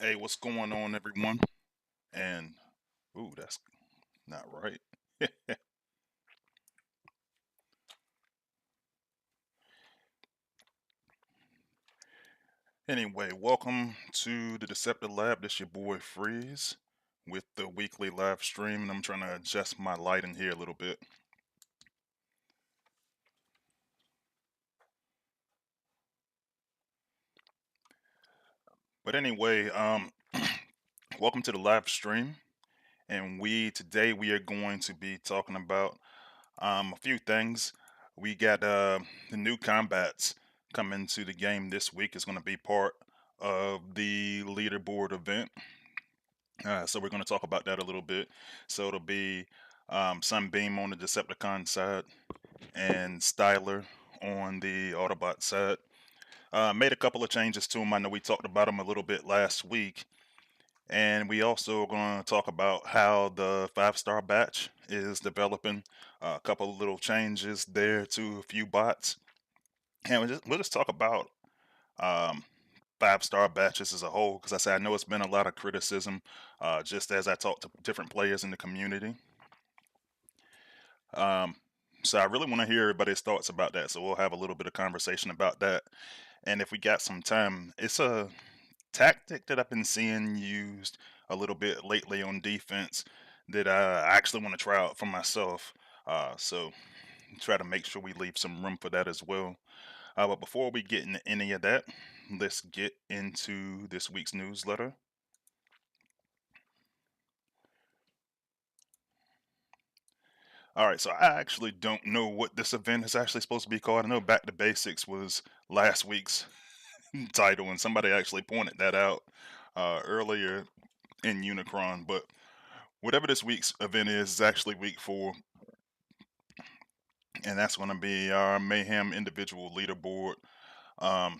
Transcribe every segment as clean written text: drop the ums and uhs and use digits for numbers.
Hey, what's going on, everyone? And, ooh, that's not right. Anyway, welcome to the Deceptilab. This your boy Freeze with the weekly live stream, and I'm trying to adjust my lighting here a little bit. But anyway, welcome to the live stream, and today we are going to be talking about a few things. We got the new combats coming to the game this week. Is going to be part of the leaderboard event. So we're going to talk about that a little bit. So it'll be Sunbeam on the Decepticon side and Stylor on the Autobot side. Made a couple of changes to them. I know we talked about them a little bit last week. And we also are going to talk about how the 5-star batch is developing. A couple of little changes there to a few bots. And we'll just talk about um, 5-star batches as a whole, because I know it's been a lot of criticism, just as I talk to different players in the community. Um, so I really want to hear everybody's thoughts about that. So we'll have a little bit of conversation about that. And if we got some time, it's a tactic that I've been seeing used a little bit lately on defense that I actually want to try out for myself. So try to make sure we leave some room for that as well. But before we get into any of that, let's get into this week's newsletter. All right, so I actually don't know what this event is actually supposed to be called. I know Back to Basics was last week's title, and somebody actually pointed that out earlier in Unicron. But whatever this week's event is actually week 4, and that's going to be our Mayhem individual leaderboard. Um,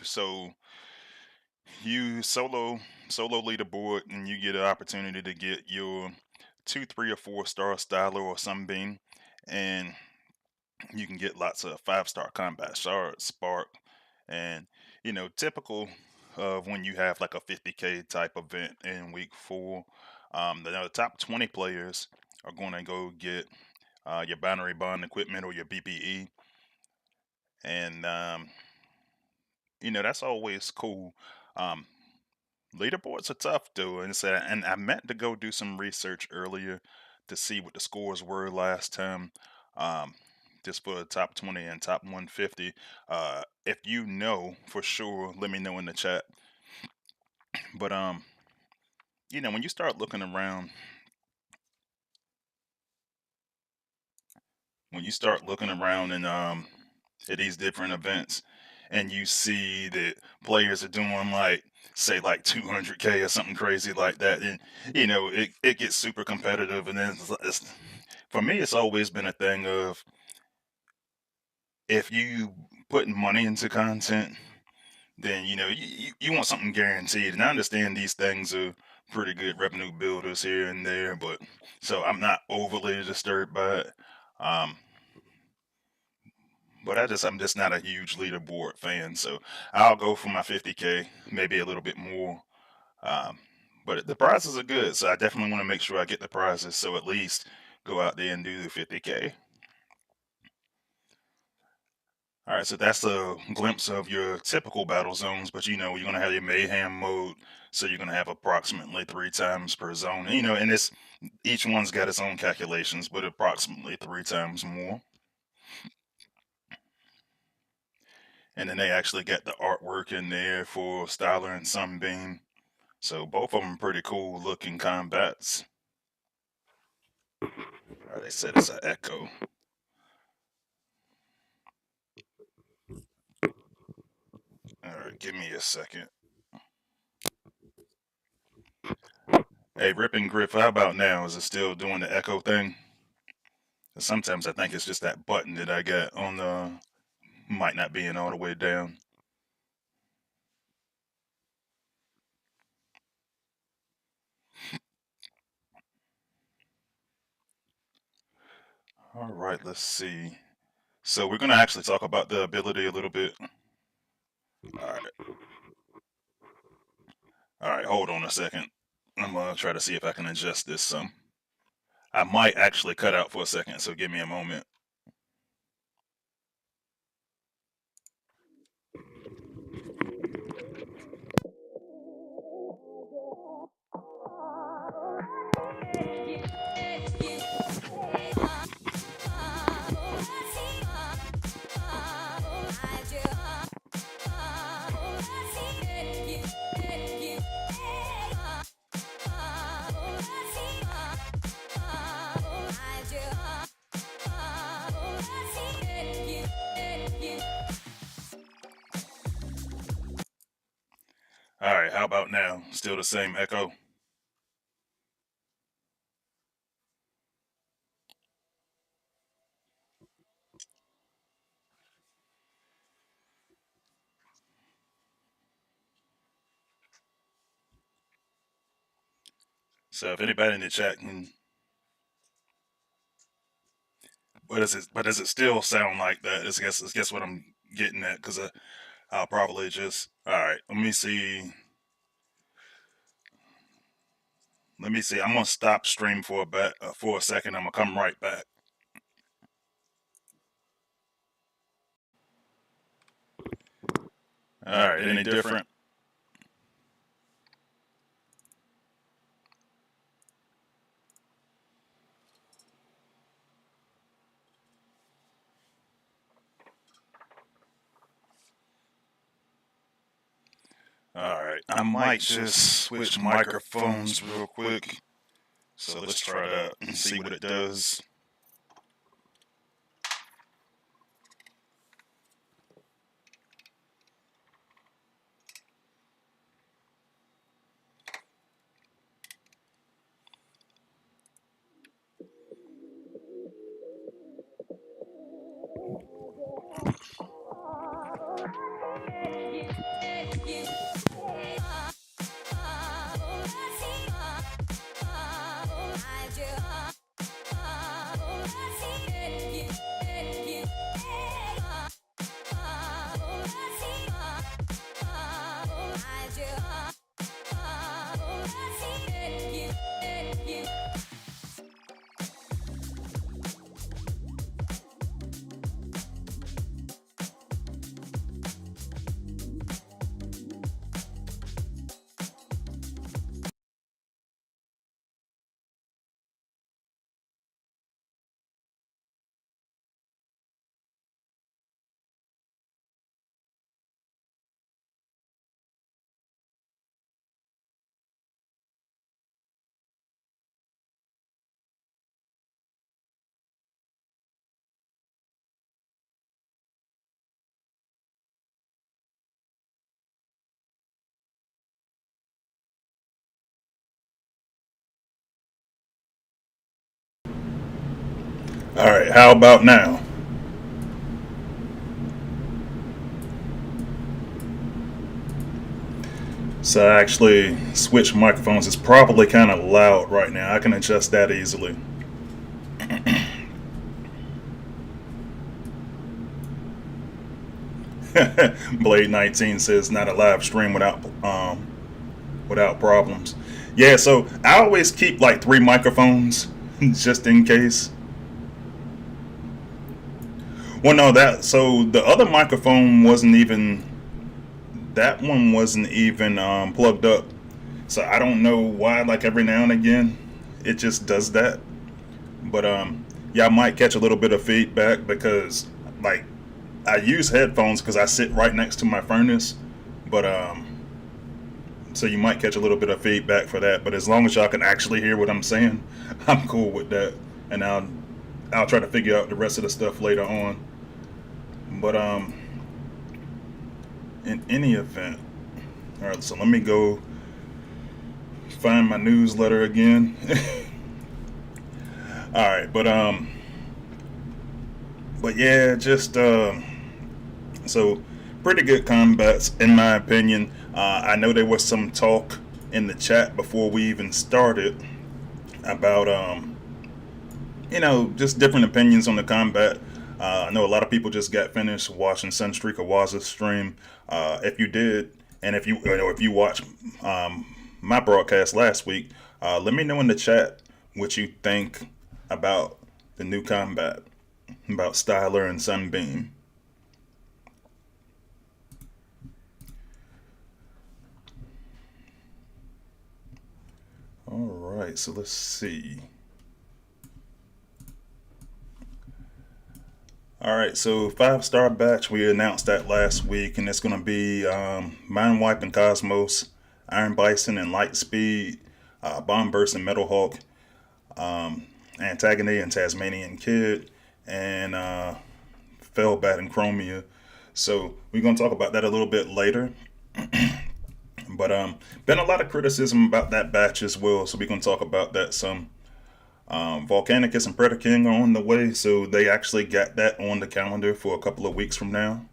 so you solo leaderboard, and you get an opportunity to get your 2, 3, or 4-star Styler or Sunbeam, and you can get lots of 5-star combat shards, spark, and typical of when you have like a 50k type event in week 4. The top 20 players are going to go get your binary bond equipment or your BPE, and that's always cool. Um, Leaderboards are tough though, and I meant to go do some research earlier to see what the scores were last time. Um, just for the top 20 and top 150. If you know for sure, let me know in the chat. But when you start looking around, and at these different events, and you see that players are doing like say like 200k or something crazy like that, and it gets super competitive, and then for me, it's always been a thing of if you putting money into content, then you want something guaranteed. And I understand these things are pretty good revenue builders here and there, but so I'm not overly disturbed by it. Um, but I'm just not a huge leaderboard fan, so I'll go for my 50k, maybe a little bit more. Um, but the prizes are good, so I definitely want to make sure I get the prizes. So at least go out there and do the 50k. All right, so that's a glimpse of your typical battle zones, but you're gonna have your mayhem mode, so you're gonna have approximately 3 times per zone. And each one's got its own calculations, but approximately 3 times more. And then they actually got the artwork in there for Styler and Sunbeam, so both of them pretty cool looking combats. All right, they said it's an echo. All right, give me a second. Hey, Rip and Griff, how about now? Is it still doing the echo thing? Sometimes I think it's just that button that I got on the might not being all the way down. All right, let's see. So we're gonna actually talk about the ability a little bit. All right. Alright, hold on a second. I'm gonna try to see if I can adjust this some. I might actually cut out for a second, so give me a moment. Alright, how about now? Still the same echo? So if anybody in the chat can, but does it still sound like that? I guess what I'm getting at, because I'll probably just, alright, let me see. I'm gonna stop stream for a second. I'm gonna come right back. Alright, any different? Alright, I might just switch microphones real quick. So let's try that and see what it does. Alright, how about now? So I actually switch microphones. It's probably kind of loud right now. I can adjust that easily. Blade 19 says not a live stream without problems. Yeah, so I always keep like 3 microphones just in case. Well, no, the other microphone wasn't even that one wasn't even plugged up. So I don't know why. Like every now and again, it just does that. But yeah, I might catch a little bit of feedback because like I use headphones because I sit right next to my furnace. But so you might catch a little bit of feedback for that. But as long as y'all can actually hear what I'm saying, I'm cool with that. And I'll try to figure out the rest of the stuff later on. But in any event, all right. So let me go find my newsletter again. All right, but yeah, just so pretty good combats in my opinion. I know there was some talk in the chat before we even started about just different opinions on the combat. I know a lot of people just got finished watching Sunstreak Awaza's stream. If you did, and if you watch my broadcast last week. Let me know in the chat what you think about the new combat, about Stylor and Sunbeam. All right, so let's see. All right, so 5-star batch, we announced that last week, and it's going to be Mind Wipe and Cosmos, Iron Bison and Lightspeed, Bomb Burst and Metal Hawk, Antagony and Tasmanian Kid, and Fellbat and Chromia. So we're going to talk about that a little bit later. But been a lot of criticism about that batch as well, so we're going to talk about that some. Volcanicus and Predaking are on the way, so they actually got that on the calendar for a couple of weeks from now.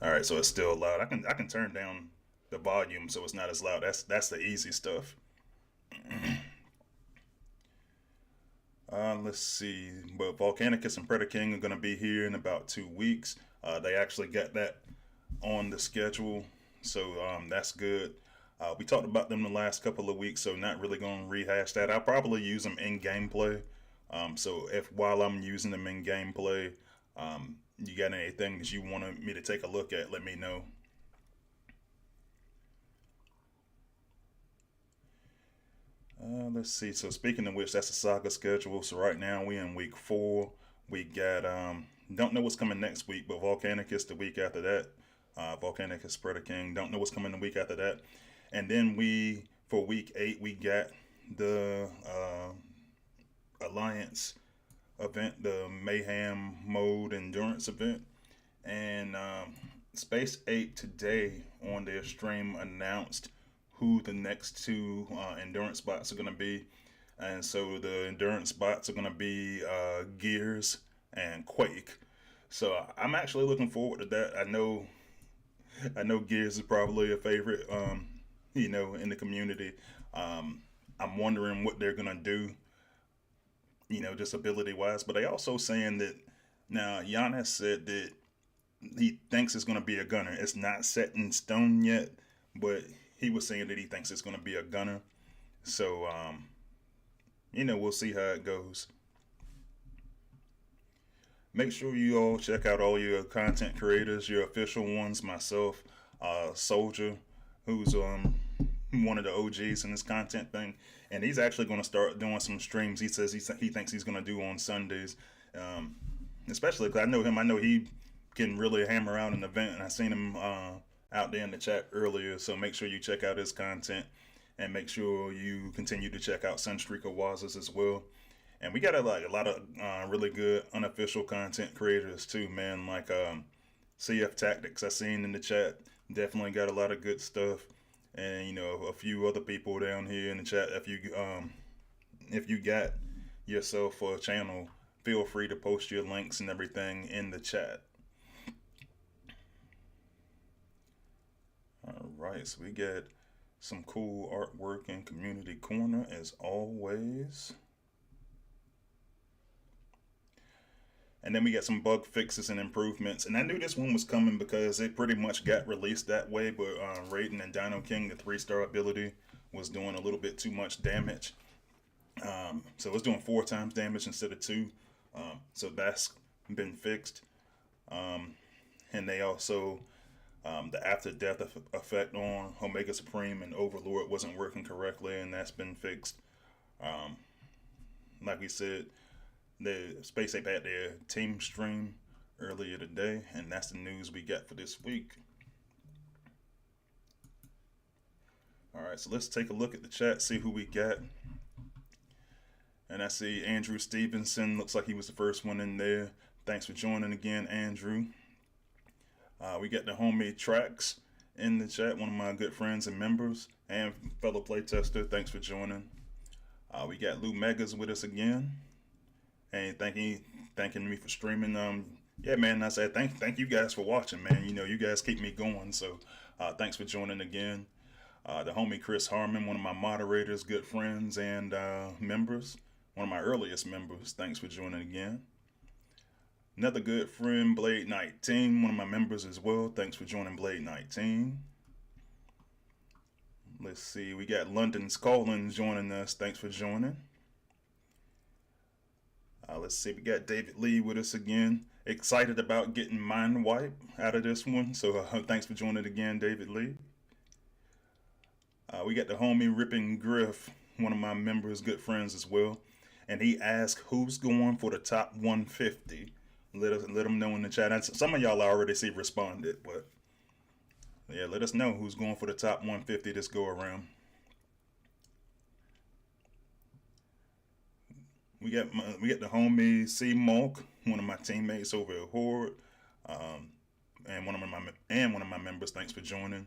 All right, so it's still loud. I can turn down the volume so it's not as loud. That's the easy stuff. Let's see, but Volcanicus and Predaking are going to be here in about 2 weeks. They actually got that on the schedule, so that's good. We talked about them the last couple of weeks, so not really going to rehash that. I'll probably use them in gameplay. So if while I'm using them in gameplay, you got anything that you want me to take a look at, let me know. Let's see. So speaking of which, that's the saga schedule. So right now we in week 4. We got don't know what's coming next week, but Volcanicus the week after that. Volcanicus Predaking. Don't know what's coming the week after that. And then we for week 8 we got the Alliance event, the Mayhem Mode Endurance event, and Space 8 today on their stream announced who the next 2 endurance bots are going to be. And so the endurance bots are going to be Gears and Quake. So I'm actually looking forward to that. I know Gears is probably a favorite, in the community. I'm wondering what they're gonna do, just ability wise. But they also saying that now Giannis said that he thinks it's gonna be a gunner. It's not set in stone yet, but he was saying that he thinks it's gonna be a gunner. So we'll see how it goes. Make sure you all check out all your content creators, your official ones, myself, Soldier, who's one of the OGs in this content thing, and he's actually going to start doing some streams. He says he thinks he's going to do on Sundays, especially because I know him. I know he can really hammer out an event, and I seen him out there in the chat earlier. So make sure you check out his content, and make sure you continue to check out Sunstreaker Wazas as well. And we got a lot of really good unofficial content creators too, man. Like CF Tactics, I seen in the chat, definitely got a lot of good stuff. And a few other people down here in the chat. If you got yourself a channel, feel free to post your links and everything in the chat. All right, so we got some cool artwork in Community Corner as always. And then we got some bug fixes and improvements. And I knew this one was coming because it pretty much got released that way. But Raiden and Dino King, the 3-star ability, was doing a little bit too much damage. So it's doing 4 times damage instead of 2. So that's been fixed. And they also, the after death effect on Omega Supreme and Overlord wasn't working correctly, and that's been fixed. Like we said, the Space Ape had their team stream earlier today, and that's the news we got for this week. All right, so let's take a look at the chat, see who we got. And I see Andrew Stevenson, looks like he was the first one in there. Thanks for joining again, Andrew. We got the homie Tracks in the chat, one of my good friends and members, and fellow playtester. Thanks for joining. We got Lou Megas with us again, and thanking me for streaming. Yeah, man, I said thank you guys for watching, man. You guys keep me going, so thanks for joining again. The homie Chris Harmon, one of my moderators, good friends, and members, one of my earliest members. Thanks for joining again. Another good friend, Blade 19, one of my members as well. Thanks for joining Blade 19. Let's see, we got London's Collins joining us. Thanks for joining. Let's see, we got David Lee with us again. Excited about getting mind wipe out of this one. So thanks for joining again, David Lee. We got the homie Ripping Griff, one of my members, good friends as well. And he asked who's going for the top 150. Let him know in the chat. Some of y'all I already see responded, but yeah, let us know who's going for the top 150 this go around. We got the homie C Monk, one of my teammates over at Horde, and one of my members. Thanks for joining.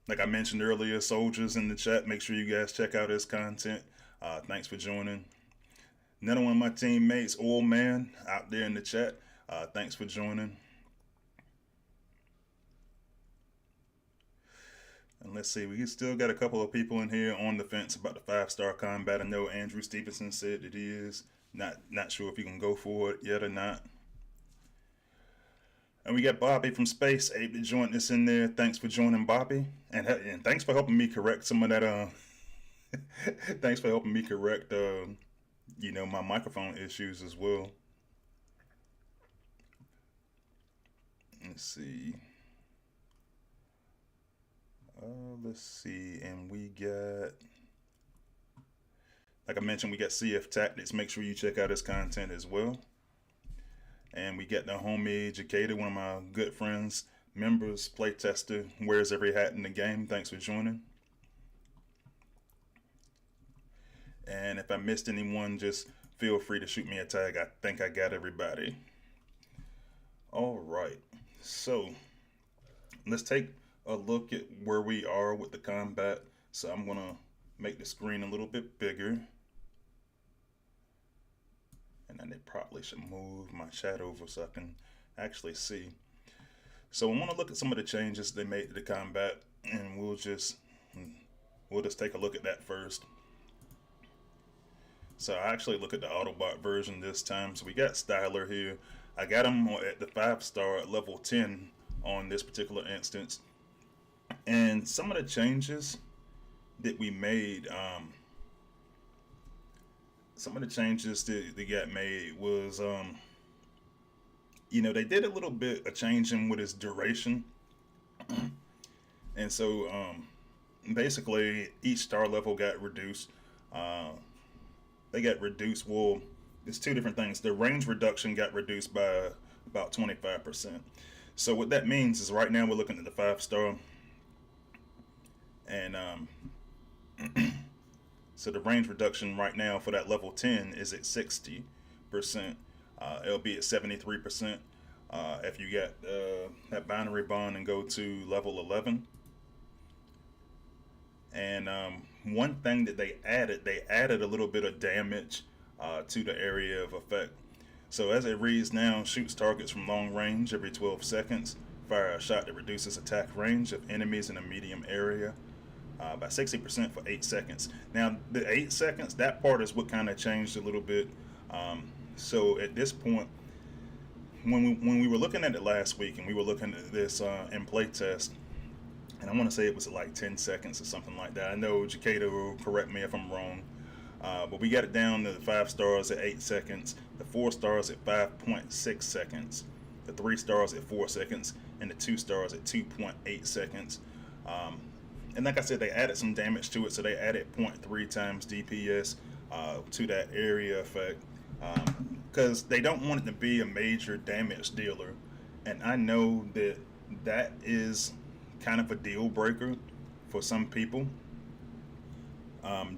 Like I mentioned earlier, soldiers in the chat. Make sure you guys check out his content. Thanks for joining. Another one of my teammates, Old Man, out there in the chat. Thanks for joining. And let's see, we still got a couple of people in here on the fence about the 5-star combat. I know Andrew Stevenson said that he is not sure if he can go for it yet or not. And we got Bobby from Space able to join us in there. Thanks for joining, Bobby, and thanks for helping me correct some of that. Thanks for helping me correct, my microphone issues as well. Let's see. And we got, like I mentioned, we got CF Tactics. Make sure you check out his content as well. And we got the homie Jacada, one of my good friends, members, playtester, wears every hat in the game. Thanks for joining. And if I missed anyone, just feel free to shoot me a tag. I think I got everybody. All right, so let's take a look at where we are with the combat. So I'm gonna make the screen a little bit bigger, and then it probably should move my chat over so I can actually see. So I want to look at some of the changes they made to the combat, and we'll just take a look at that first. So I actually look at the Autobot version this time. So we got Stylor here. I got him at the 5-star at level 10 on this particular instance. And some of the changes that we made, some of the changes that got made was, they did a little bit of changing with his duration. And so basically each star level got reduced. They got reduced. Well, it's two different things. The range reduction got reduced by about 25%. So what that means is right now we're looking at the 5-star, and so the range reduction right now for that level 10 is at 60%. It'll be at 73% if you get that binary bond and go to level 11. And one thing that they added a little bit of damage to the area of effect. So as it reads now, shoots targets from long range every 12 seconds. Fire a shot that reduces attack range of enemies in a medium area by 60% for 8 seconds. Now the 8 seconds, that part is what kind of changed a little bit. So at this point, when we were looking at it last week and we were looking at this in playtest, and I want to say it was like 10 seconds or something like that. I know Jacada will correct me if I'm wrong. But we got it down to the 5 stars at 8 seconds, the 4 stars at 5.6 seconds, the 3 stars at 4 seconds, and the 2 stars at 2.8 seconds. And like I said, they added some damage to it, so they added 0.3 times DPS to that area effect, because they don't want it to be a major damage dealer. And I know that is kind of a deal breaker for some people,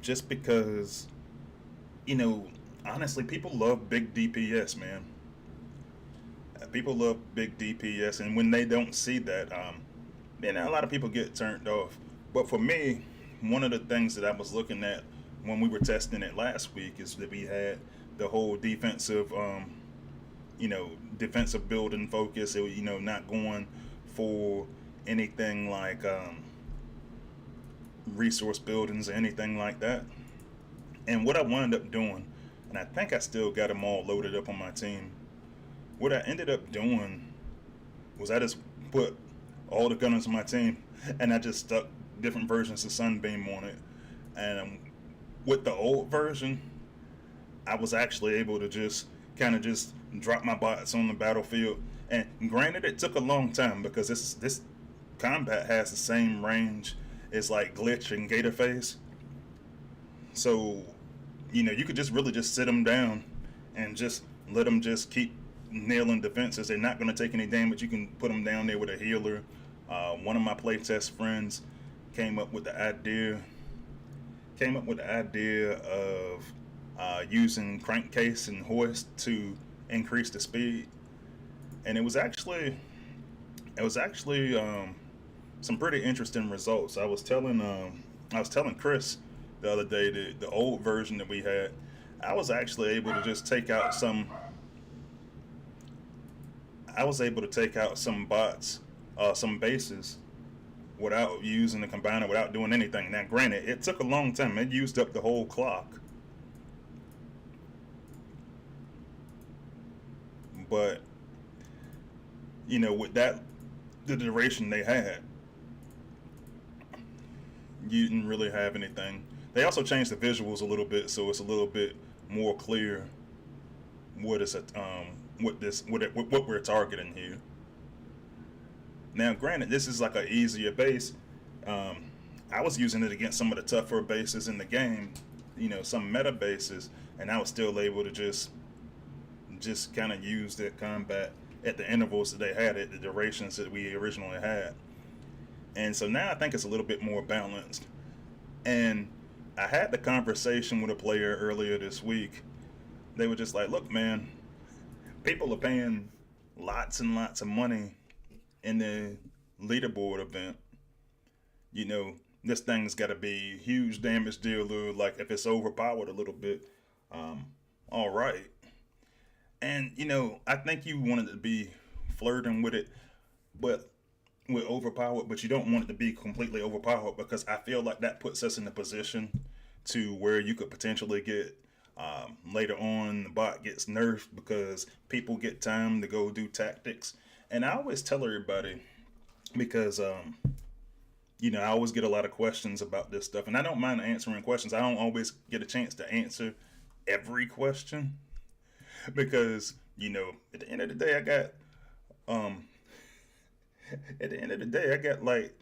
just because, honestly, people love big DPS, man. People love big DPS, and when they don't see that, a lot of people get turned off. But for me, one of the things that I was looking at when we were testing it last week is that we had the whole defensive, defensive building focus, not going for anything like resource buildings or anything like that. And what I wound up doing, and I think I still got them all loaded up on my team, what I ended up doing was I just put all the gunners on my team and I just stuck different versions of Sunbeam on it, and with the old version, I was actually able to just kind of just drop my bots on the battlefield. And granted, it took a long time because this combat has the same range as like Glitch and Gator Face. So, you could just really just sit them down and just let them just keep nailing defenses. They're not going to take any damage. You can put them down there with a healer. One of my playtest friends came up with the idea of using crankcase and hoist to increase the speed, and it was actually some pretty interesting results. I was telling Chris the other day the old version that we had. I was actually able to just take out some. I was able to take out some bots, some bases, without using the combiner, without doing anything. Now, granted, it took a long time. It used up the whole clock, but with that, the duration they had, you didn't really have anything. They also changed the visuals a little bit, so it's a little bit more clear what is it, what we're targeting here. Now, granted, this is like an easier base. Um, I was using it against some of the tougher bases in the game, some meta bases, and I was still able to just kind of use that combat at the intervals that they had, at the durations that we originally had. And so now I think it's a little bit more balanced. And I had the conversation with a player earlier this week. They were just like, look, man, people are paying lots and lots of money in the leaderboard event. This thing's got to be huge damage dealer. Like, if it's overpowered a little bit, um, all right. And, I think you wanted to be flirting with it, but with overpowered, but you don't want it to be completely overpowered, because I feel like that puts us in a position to where you could potentially get, later on, the bot gets nerfed because people get time to go do tactics. And I always tell everybody, because I always get a lot of questions about this stuff, and I don't mind answering questions. I don't always get a chance to answer every question, because at the end of the day, um I got like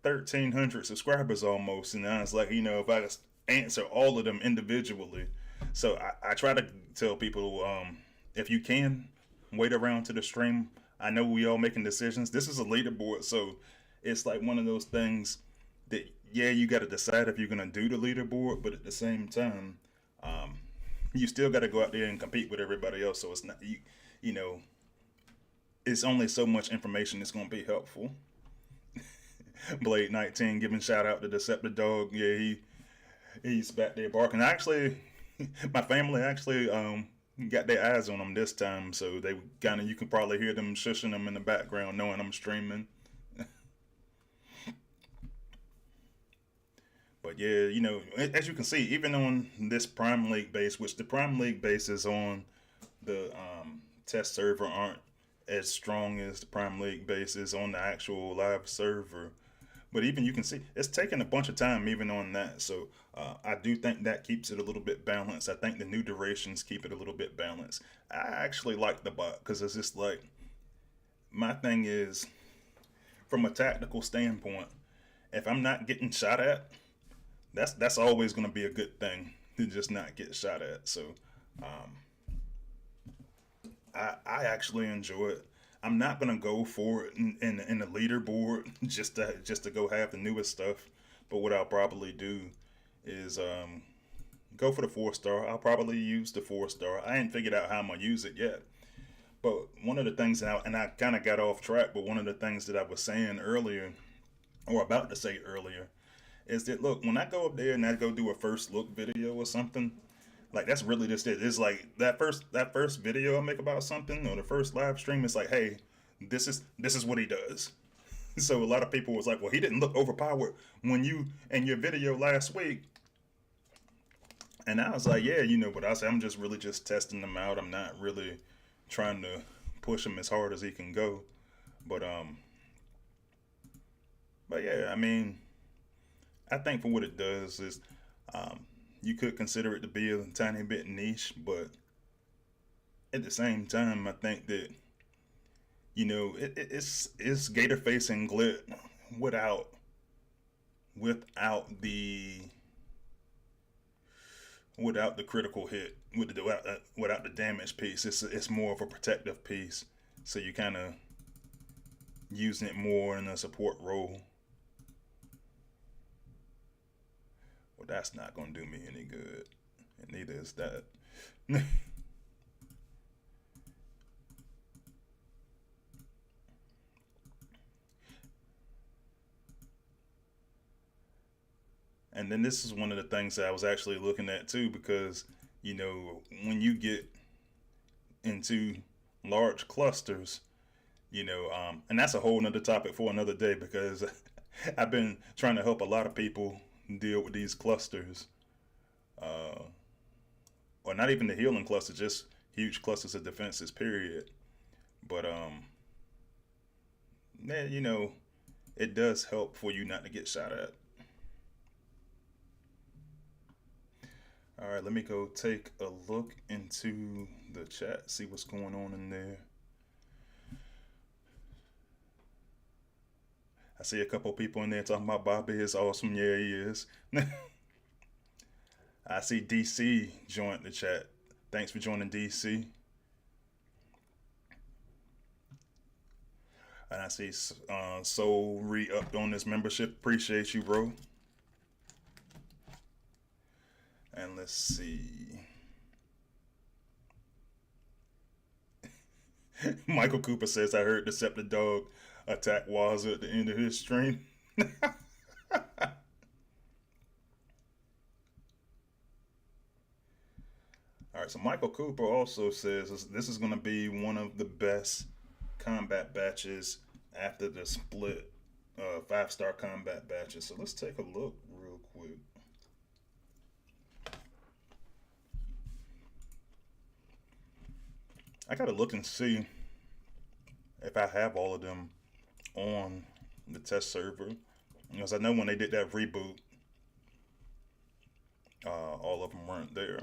1,300 subscribers almost, and I was like, if I just answer all of them individually. So I try to tell people, if you can, wait around to the stream. I know we all making decisions. This is a leaderboard, so it's like one of those things that, yeah, you got to decide if you're gonna do the leaderboard, but at the same time, um, you still got to go out there and compete with everybody else. So it's not you know, it's only so much information that's gonna be helpful. Blade 19 giving shout out to Deceptidog. Yeah, he's back there barking. Actually, my family actually got their eyes on him this time, so they kind of, you can probably hear them shushing him in the background, knowing I'm streaming. But yeah, as you can see, even on this Prime League base, which the Prime League bases on the test server aren't as strong as the Prime League bases on the actual live server. But even you can see it's taking a bunch of time even on that. So I do think that keeps it a little bit balanced. I think the new durations keep it a little bit balanced. I actually like the bot because it's just like, my thing is, from a tactical standpoint, if I'm not getting shot at, that's always going to be a good thing, to just not get shot at. So um, I actually enjoy it. I'm not gonna go for it in the leaderboard just to go have the newest stuff. But what I'll probably do is go for the 4 star. I'll probably use the 4 star. I ain't figured out how I'm gonna use it yet. But one of the things and I kind of got off track. But one of the things that I was saying earlier, or about to say earlier, is that, look, when I go up there and I go do a first look video or something, like, that's really just it. It's like that first video I make about something, or the first live stream. It's like, hey, this is what he does. So a lot of people was like, well, he didn't look overpowered when you in your video last week. And I was like, yeah, but I said, I'm just really just testing him out. I'm not really trying to push him as hard as he can go. But but yeah, I mean, I think for what it does is, um, you could consider it to be a tiny bit niche, but at the same time, I think that it's Gator facing Glit without without the without the critical hit without the damage piece. It's more of a protective piece, so you kind of using it more in a support role. Well, that's not gonna do me any good, and neither is that. And then this is one of the things that I was actually looking at too, because when you get into large clusters, and that's a whole nother topic for another day because I've been trying to help a lot of people deal with these clusters, uh, or not even the healing clusters, just huge clusters of defenses. Period. But yeah, it does help for you not to get shot at. All right, let me go take a look into the chat, see what's going on in there. I see a couple people in there talking about Bobby is awesome. Yeah, he is. I see DC joined the chat. Thanks for joining, DC. And I see Soul re upped on this membership. Appreciate you, bro. And let's see. Michael Cooper says, I heard Decepticon attack Wazza at the end of his stream. All right, so Michael Cooper also says this is going to be one of the best combat batches after the split 5-star combat batches. So let's take a look real quick. I gotta look and see if I have all of them on the test server, because I know when they did that reboot, all of them weren't there.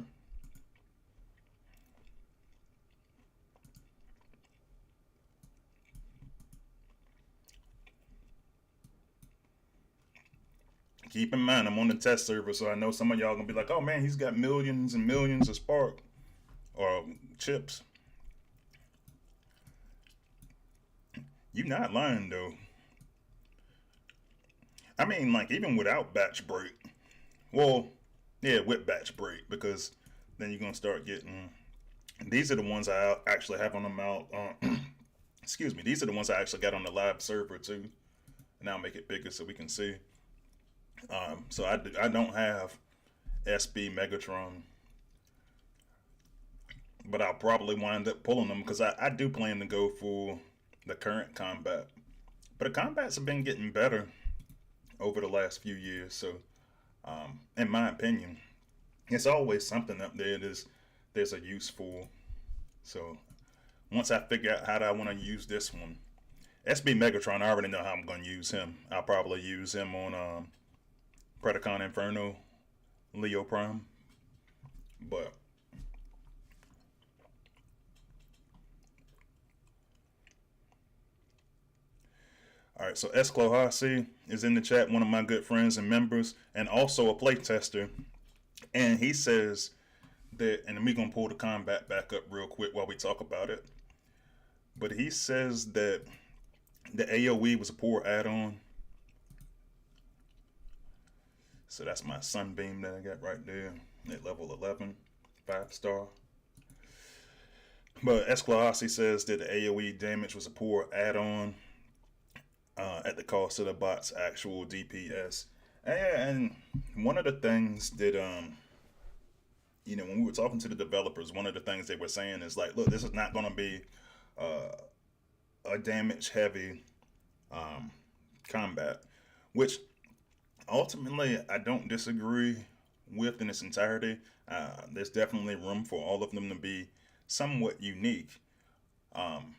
Keep in mind, I'm on the test server, so I know some of y'all gonna be like, "Oh man, he's got millions and millions of spark or chips." You not lying though. I mean, like even without batch break. Well, yeah, with batch break, because then you're gonna start getting. These are the ones I actually have on the mount. Excuse me. These are the ones I actually got on the live server too. And I'll make it bigger so we can see. So I don't have SB Megatron, but I'll probably wind up pulling them because I do plan to go for the current combat. But the combats have been getting better over the last few years. So, in my opinion, it's always something up there there's a use for. So once I figure out how I want to use this one, SB Megatron, I already know how I'm going to use him. I'll probably use him on Predacon Inferno, Leo Prime. But all right, so Esclohasi is in the chat, one of my good friends and members, and also a playtester. And he says that, and we're gonna pull the combat back up real quick while we talk about it. But he says that the AOE was a poor add-on. So that's my Sunbeam that I got right there at level 11, 5-star. But Esclohasi says that the AOE damage was a poor add-on at the cost of the bot's actual DPS. And one of the things that when we were talking to the developers, one of the things they were saying is like, look, this is not going to be a damage heavy combat, which ultimately I don't disagree with in its entirety. There's definitely room for all of them to be somewhat unique. Um,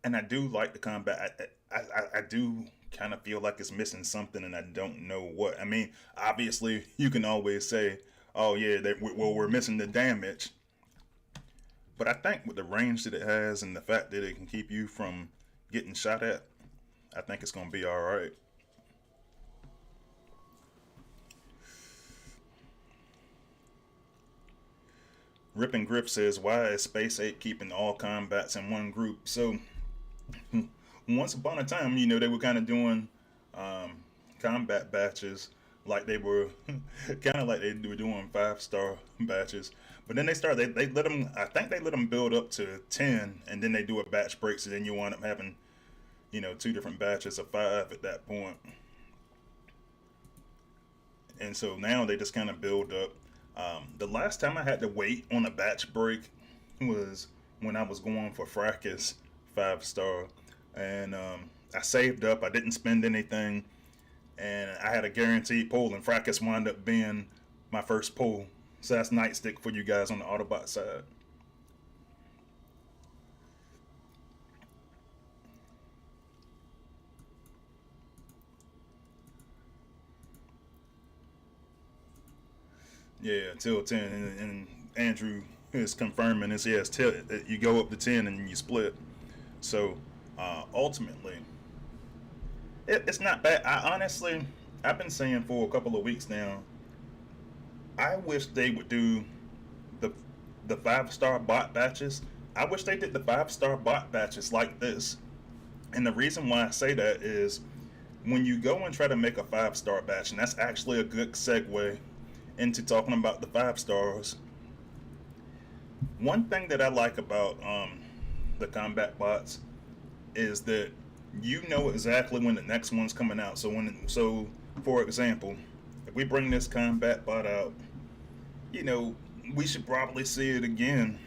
and I do like the combat. I do kind of feel like it's missing something, and I don't know what. I mean, obviously, you can always say, "Oh yeah, we're missing the damage," but I think with the range that it has and the fact that it can keep you from getting shot at, I think it's gonna be all right. Rip and Griff says, "Why is Space 8 keeping all combats in one group?" So, once upon a time, they were kind of doing um, combat batches like they were kind of like they were doing 5-star batches. But then they let them, I think they let them build up to 10, and then they do a batch break, so then you wind up having, two different batches of 5 at that point. And so now they just kind of build up. The last time I had to wait on a batch break was when I was going for Fracas 5-star, and I saved up. I didn't spend anything, and I had a guaranteed pull, and Fracas wound up being my first pull. So that's Nightstick for you guys on the Autobot side. Yeah, till 10, and Andrew is confirming this. Yes, till you go up to 10 and you split. So ultimately, it's not bad. I've been saying for a couple of weeks now. I wish they would do the 5-star bot batches. I wish they did the 5-star bot batches like this. And the reason why I say that is when you go and try to make a 5-star batch, and that's actually a good segue into talking about the 5-stars. One thing that I like about the combat bots is that you know exactly when the next one's coming out. So for example, if we bring this combat bot out, you know, we should probably see it again.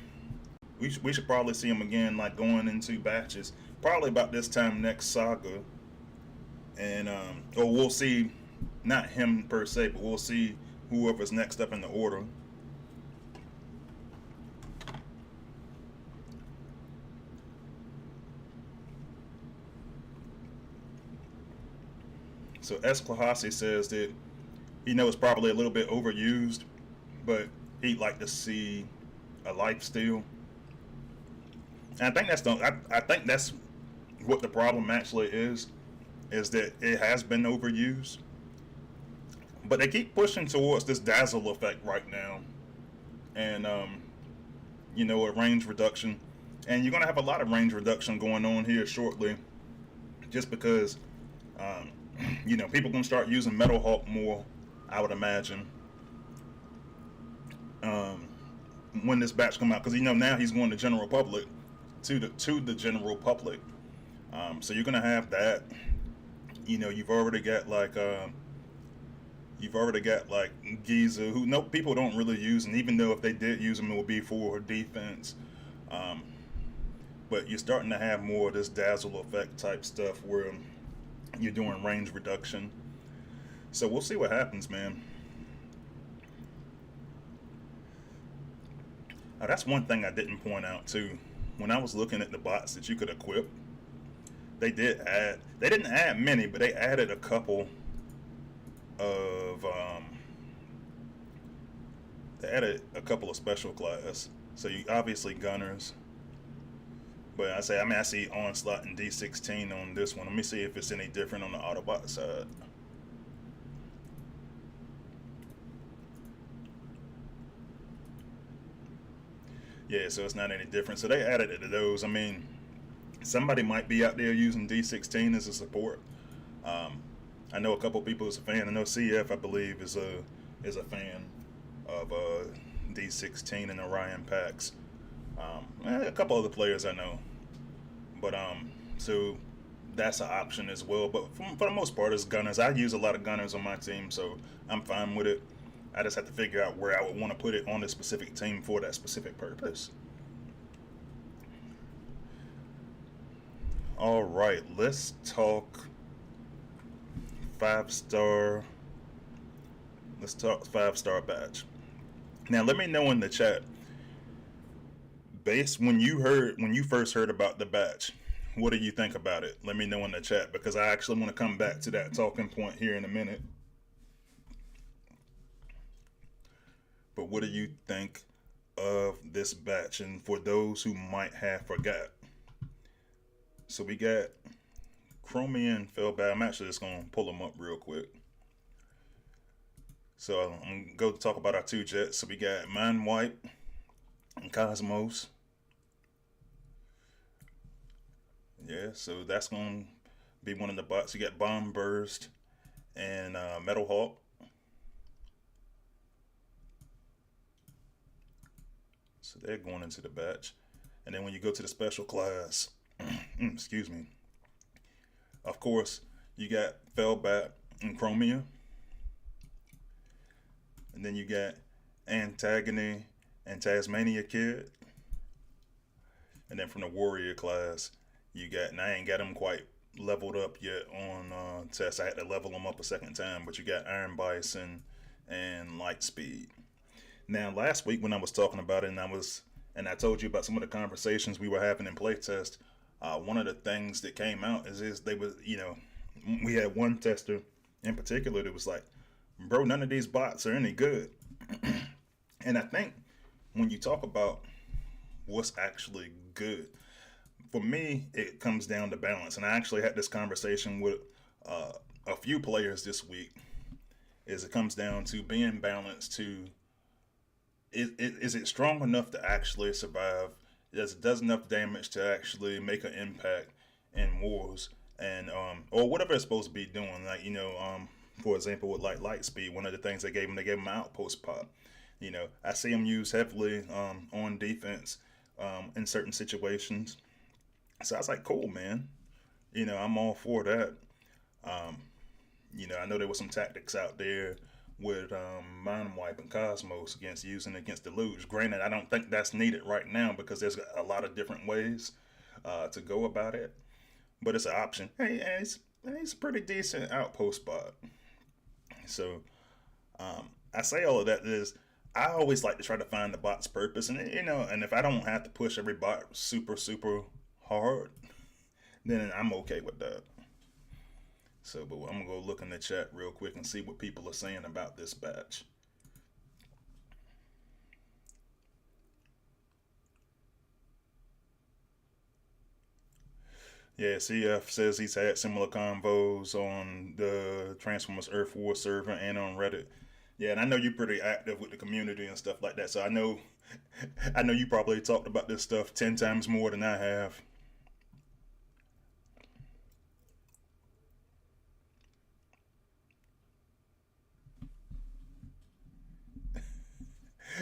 We should probably see him again, like going into batches, probably about this time next saga, and or we'll see, not him per se, but we'll see whoever's next up in the order. So Esclahasi says that he knows it's probably a little bit overused, but he'd like to see a life steal. And I think that's what the problem actually is that it has been overused. But they keep pushing towards this dazzle effect right now, and a range reduction, and you're gonna have a lot of range reduction going on here shortly, just because um, people gonna start using Metal Hawk more, I would imagine. Um, when this batch come out, because now he's going to general public, to the general public. So you're gonna have that. You've already got like Giza, who no people don't really use, and even though if they did use him, it would be for defense. Um, but you're starting to have more of this dazzle effect type stuff where you're doing range reduction. So we'll see what happens, man. That's one thing I didn't point out too. When I was looking at the bots that you could equip, they didn't add many, but they added a couple of they added a couple of special class. So you obviously gunners, but I see Onslaught and D16 on this one. Let me see if it's any different on the Autobot side. Yeah, so it's not any different. So they added it to those. I mean, somebody might be out there using D16 as a support. Um, I know a couple people is a fan. I know CF, I believe, is a fan of D16 and Orion packs. A couple other players I know, but so that's an option as well. But for the most part, it's gunners. I use a lot of gunners on my team, so I'm fine with it. I just have to figure out where I would want to put it on the specific team for that specific purpose. All right, let's talk 5-star. Let's talk 5-star badge. Now, let me know in the chat. When you first heard about the badge, What do you think about it? Let me know in the chat because I actually want to come back to that talking point here in a minute. But what do you think of this batch? And for those who might have forgot, so we got Chromie and Felbat. I'm actually just gonna pull them up real quick. So I'm gonna go to talk about our two jets. So we got Mind Wipe and Cosmos. Yeah, so that's gonna be one of the bots. You got Bomb Burst and Metal Hawk. So they're going into the batch. And then when you go to the special class, excuse me, of course, you got Felbat and Chromia. And then you got Antagony and Tasmania Kid. And then from the Warrior class, you got, and I ain't got them quite leveled up yet on tests. I had to level them up a second time, but you got Iron Bison and Lightspeed. Now, last week when I was talking about it, and I told you about some of the conversations we were having in playtest, one of the things that came out is they was, we had one tester in particular that was like, bro, none of these bots are any good. And I think when you talk about what's actually good, for me, it comes down to balance. And I actually had this conversation with a few players this week. Is it comes down to being balanced to is it strong enough to actually survive? Does it does enough damage to actually make an impact in wars and or whatever it's supposed to be doing? Like for example, with like Lightspeed, one of the things they gave him an outpost pop. I see him used heavily on defense in certain situations. So I was like, cool, man. I'm all for that. Um, I know there was some tactics out there with Mind Wipe and Cosmos against Deluge. Granted, I don't think that's needed right now because there's a lot of different ways to go about it. But it's an option. Hey, it's a pretty decent outpost spot. So I say all of that is I always like to try to find the bot's purpose, and and if I don't have to push every bot super hard, then I'm okay with that. So, but I'm gonna go look in the chat real quick and see what people are saying about this batch. Yeah, CF says he's had similar convos on the Transformers Earth War server and on Reddit. Yeah, and I know you're pretty active with the community and stuff like that. So I know, I know you probably talked about this stuff 10 times more than I have.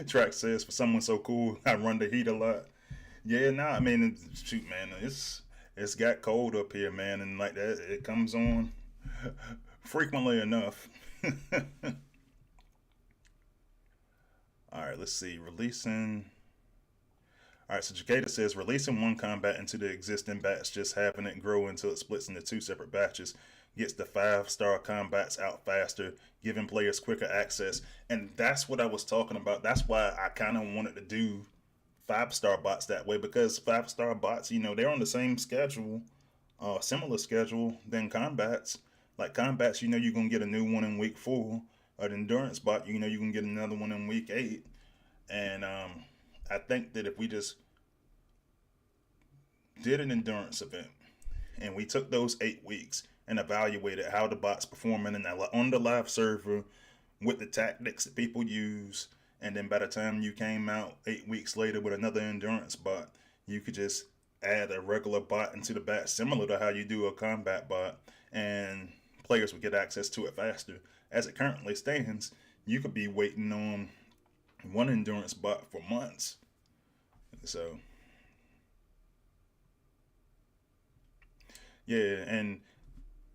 Track says for someone so cool, I run the heat a lot. Yeah, nah, I mean, shoot, man, it's got cold up here, man, and like that, it comes on frequently enough. All right, let's see. Releasing. All right, so Jacada says releasing one combat into the existing batch, just having it grow until it splits into two separate batches, gets the 5-star combats out faster, giving players quicker access. And that's what I was talking about. That's why I kind of wanted to do 5-star bots that way because 5-star bots, they're on the same schedule, similar schedule than combats. Like combats, you're gonna get a new one in week 4. An endurance bot, you're gonna get another one in week 8. And I think that if we just did an endurance event and we took those 8 weeks and evaluated how the bot's performing on the live server with the tactics that people use, and then by the time you came out 8 weeks later with another endurance bot, you could just add a regular bot into the batch, similar to how you do a combat bot, and players would get access to it faster. As it currently stands, you could be waiting on one endurance bot for months. So yeah, and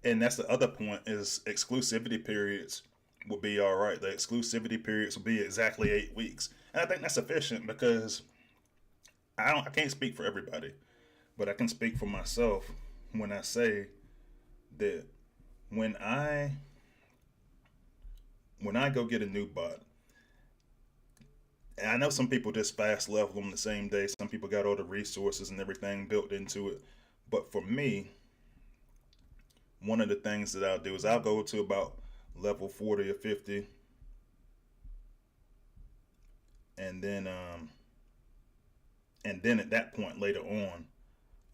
that's the other point is exclusivity periods will be all right. The exclusivity periods will be exactly 8 weeks, and I think that's sufficient because I can't speak for everybody, but I can speak for myself when I say that when I when I go get a new bot, and I know some people just fast level them the same day. Some people got all the resources and everything built into it, But for me, one of the things that I'll do is I'll go to about level 40 or 50, and then at that point later on,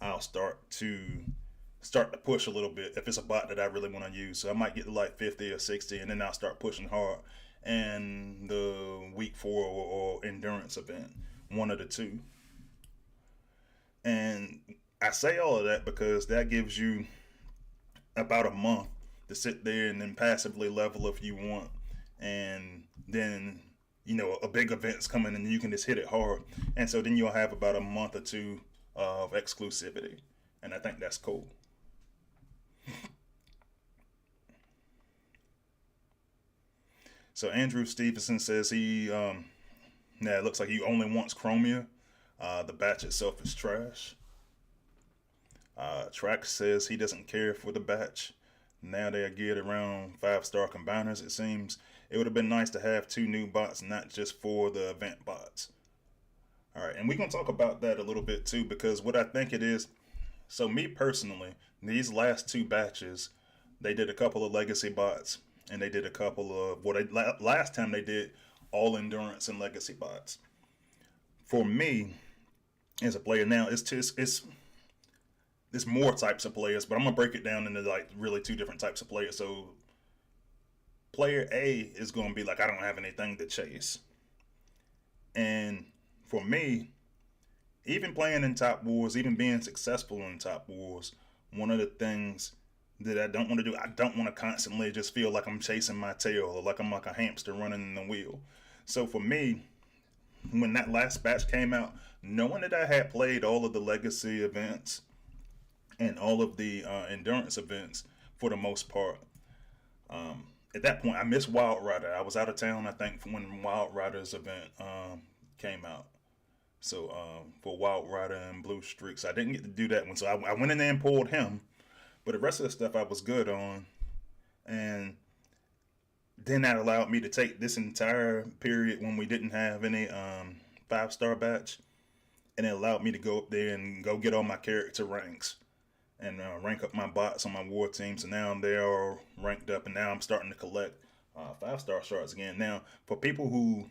I'll start to push a little bit if it's a bot that I really want to use. So I might get to like 50 or 60, and then I'll start pushing hard. And the week 4 or endurance event, one of the two. And I say all of that because that gives you about a month to sit there and then passively level if you want. And then, a big event's coming and you can just hit it hard. And so then you'll have about a month or two of exclusivity. And I think that's cool. So Andrew Stevenson says it looks like he only wants Chromia. The batch itself is trash. Trax says he doesn't care for the batch. Now they are geared around 5-star combiners, it seems. It would have been nice to have 2 new bots, not just for the event bots. Alright, and we're going to talk about that a little bit too, because what I think it is, so me personally, these last 2 batches, they did a couple of legacy bots, and they did a couple of, last time they did all endurance and legacy bots. For me, as a player now, there's more types of players, but I'm gonna break it down into like really 2 different types of players. So player A is gonna be like, I don't have anything to chase. And for me, even playing in Top Wars, even being successful in Top Wars, one of the things that I don't want to do, I don't want to constantly just feel like I'm chasing my tail or like I'm like a hamster running in the wheel. So for me, when that last batch came out, knowing that I had played all of the legacy events and all of the endurance events for the most part, at that point I missed Wild Rider. I was out of town, I think, when Wild Rider's event came out. So for Wild Rider and Blue Streaks, I didn't get to do that one. So I went in there and pulled him, but the rest of the stuff I was good on. And then that allowed me to take this entire period when we didn't have any 5-star batch, and it allowed me to go up there and go get all my character ranks and rank up my bots on my war teams. And now they are ranked up, and now I'm starting to collect 5-star shards again. Now, for people who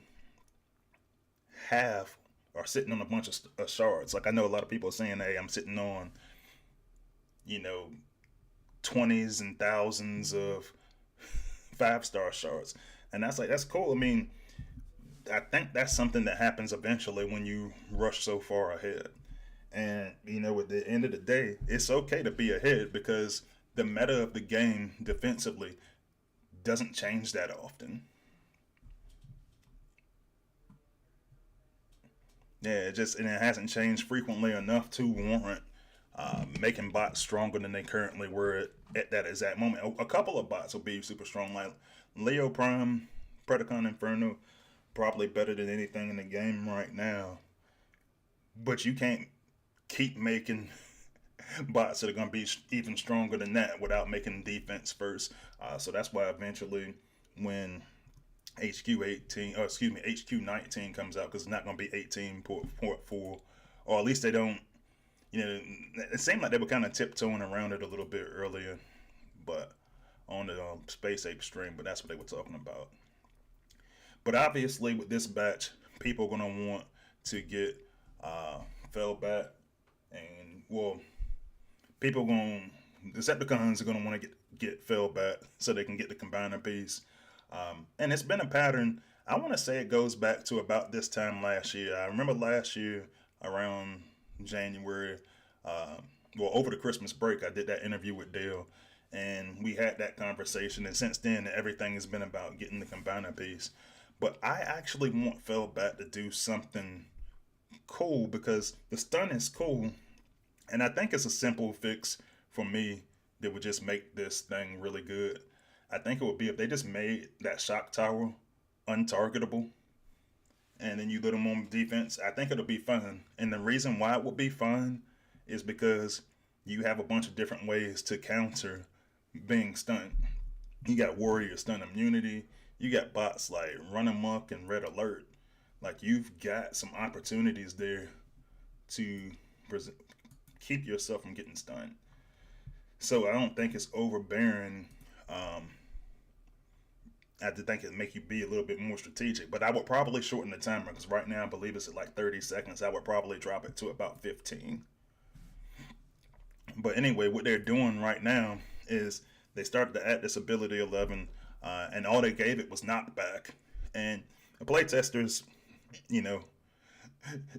are sitting on a bunch of shards, like I know a lot of people are saying, hey, I'm sitting on, 20s and thousands of 5-star shards. And that's cool. I mean, I think that's something that happens eventually when you rush so far ahead. And, at the end of the day, it's okay to be ahead because the meta of the game defensively doesn't change that often. Yeah, and it hasn't changed frequently enough to warrant making bots stronger than they currently were at that exact moment. A couple of bots will be super strong, like Leo Prime, Predacon Inferno, probably better than anything in the game right now. But you can't keep making bots that are going to be even stronger than that without making defense first. So that's why eventually, when HQ 19 comes out, because it's not going to be 18 port 4, or at least they don't. It seemed like they were kind of tiptoeing around it a little bit earlier, but on the Space Ape stream. But that's what they were talking about. But obviously, with this batch, people are going to want to get Fellbat, and Decepticons are going to want to get Fellbat so they can get the combiner piece. And it's been a pattern. I want to say it goes back to about this time last year. I remember last year around January, over the Christmas break, I did that interview with Dale, and we had that conversation. And since then, everything has been about getting the combiner piece. But I actually want Fellbat to do something cool because the stun is cool, and I think it's a simple fix for me that would just make this thing really good. I think it would be if they just made that shock tower untargetable, and then you let them on defense. I think it'll be fun. And the reason why it would be fun is because you have a bunch of different ways to counter being stunned. You got warrior stun immunity. You got bots like Run Amok and Red Alert. Like, you've got some opportunities there to keep yourself from getting stunned. So I don't think it's overbearing. Um, I think it make you be a little bit more strategic, but I would probably shorten the timer because right now I believe it's at like 30 seconds. I would probably drop it to about 15. But anyway, what they're doing right now is they started to add this ability 11, and all they gave it was knockback. And the playtesters, you know,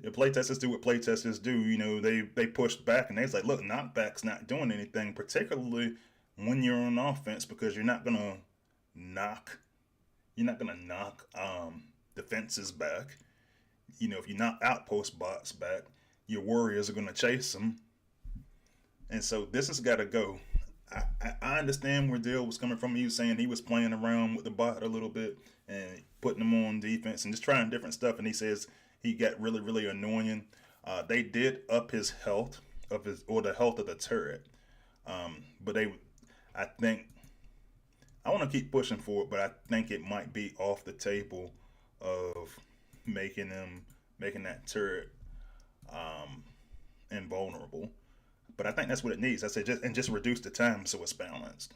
the playtesters do what playtesters do. You know, they pushed back and they was like, look, knockback's not doing anything, particularly when you're on offense because knock you're not gonna knock defenses back. You know, if you knock outpost bots back, your warriors are gonna chase them, and so this has got to go. I understand where Dill was coming from. He was saying he was playing around with the bot a little bit and putting them on defense and just trying different stuff. And he says he got really, really annoying. They did up his health of his or the health of the turret, but I think, I want to keep pushing for it, but I think it might be off the table of making that turret um, invulnerable. But I think that's what it needs. I said just reduce the time so it's balanced.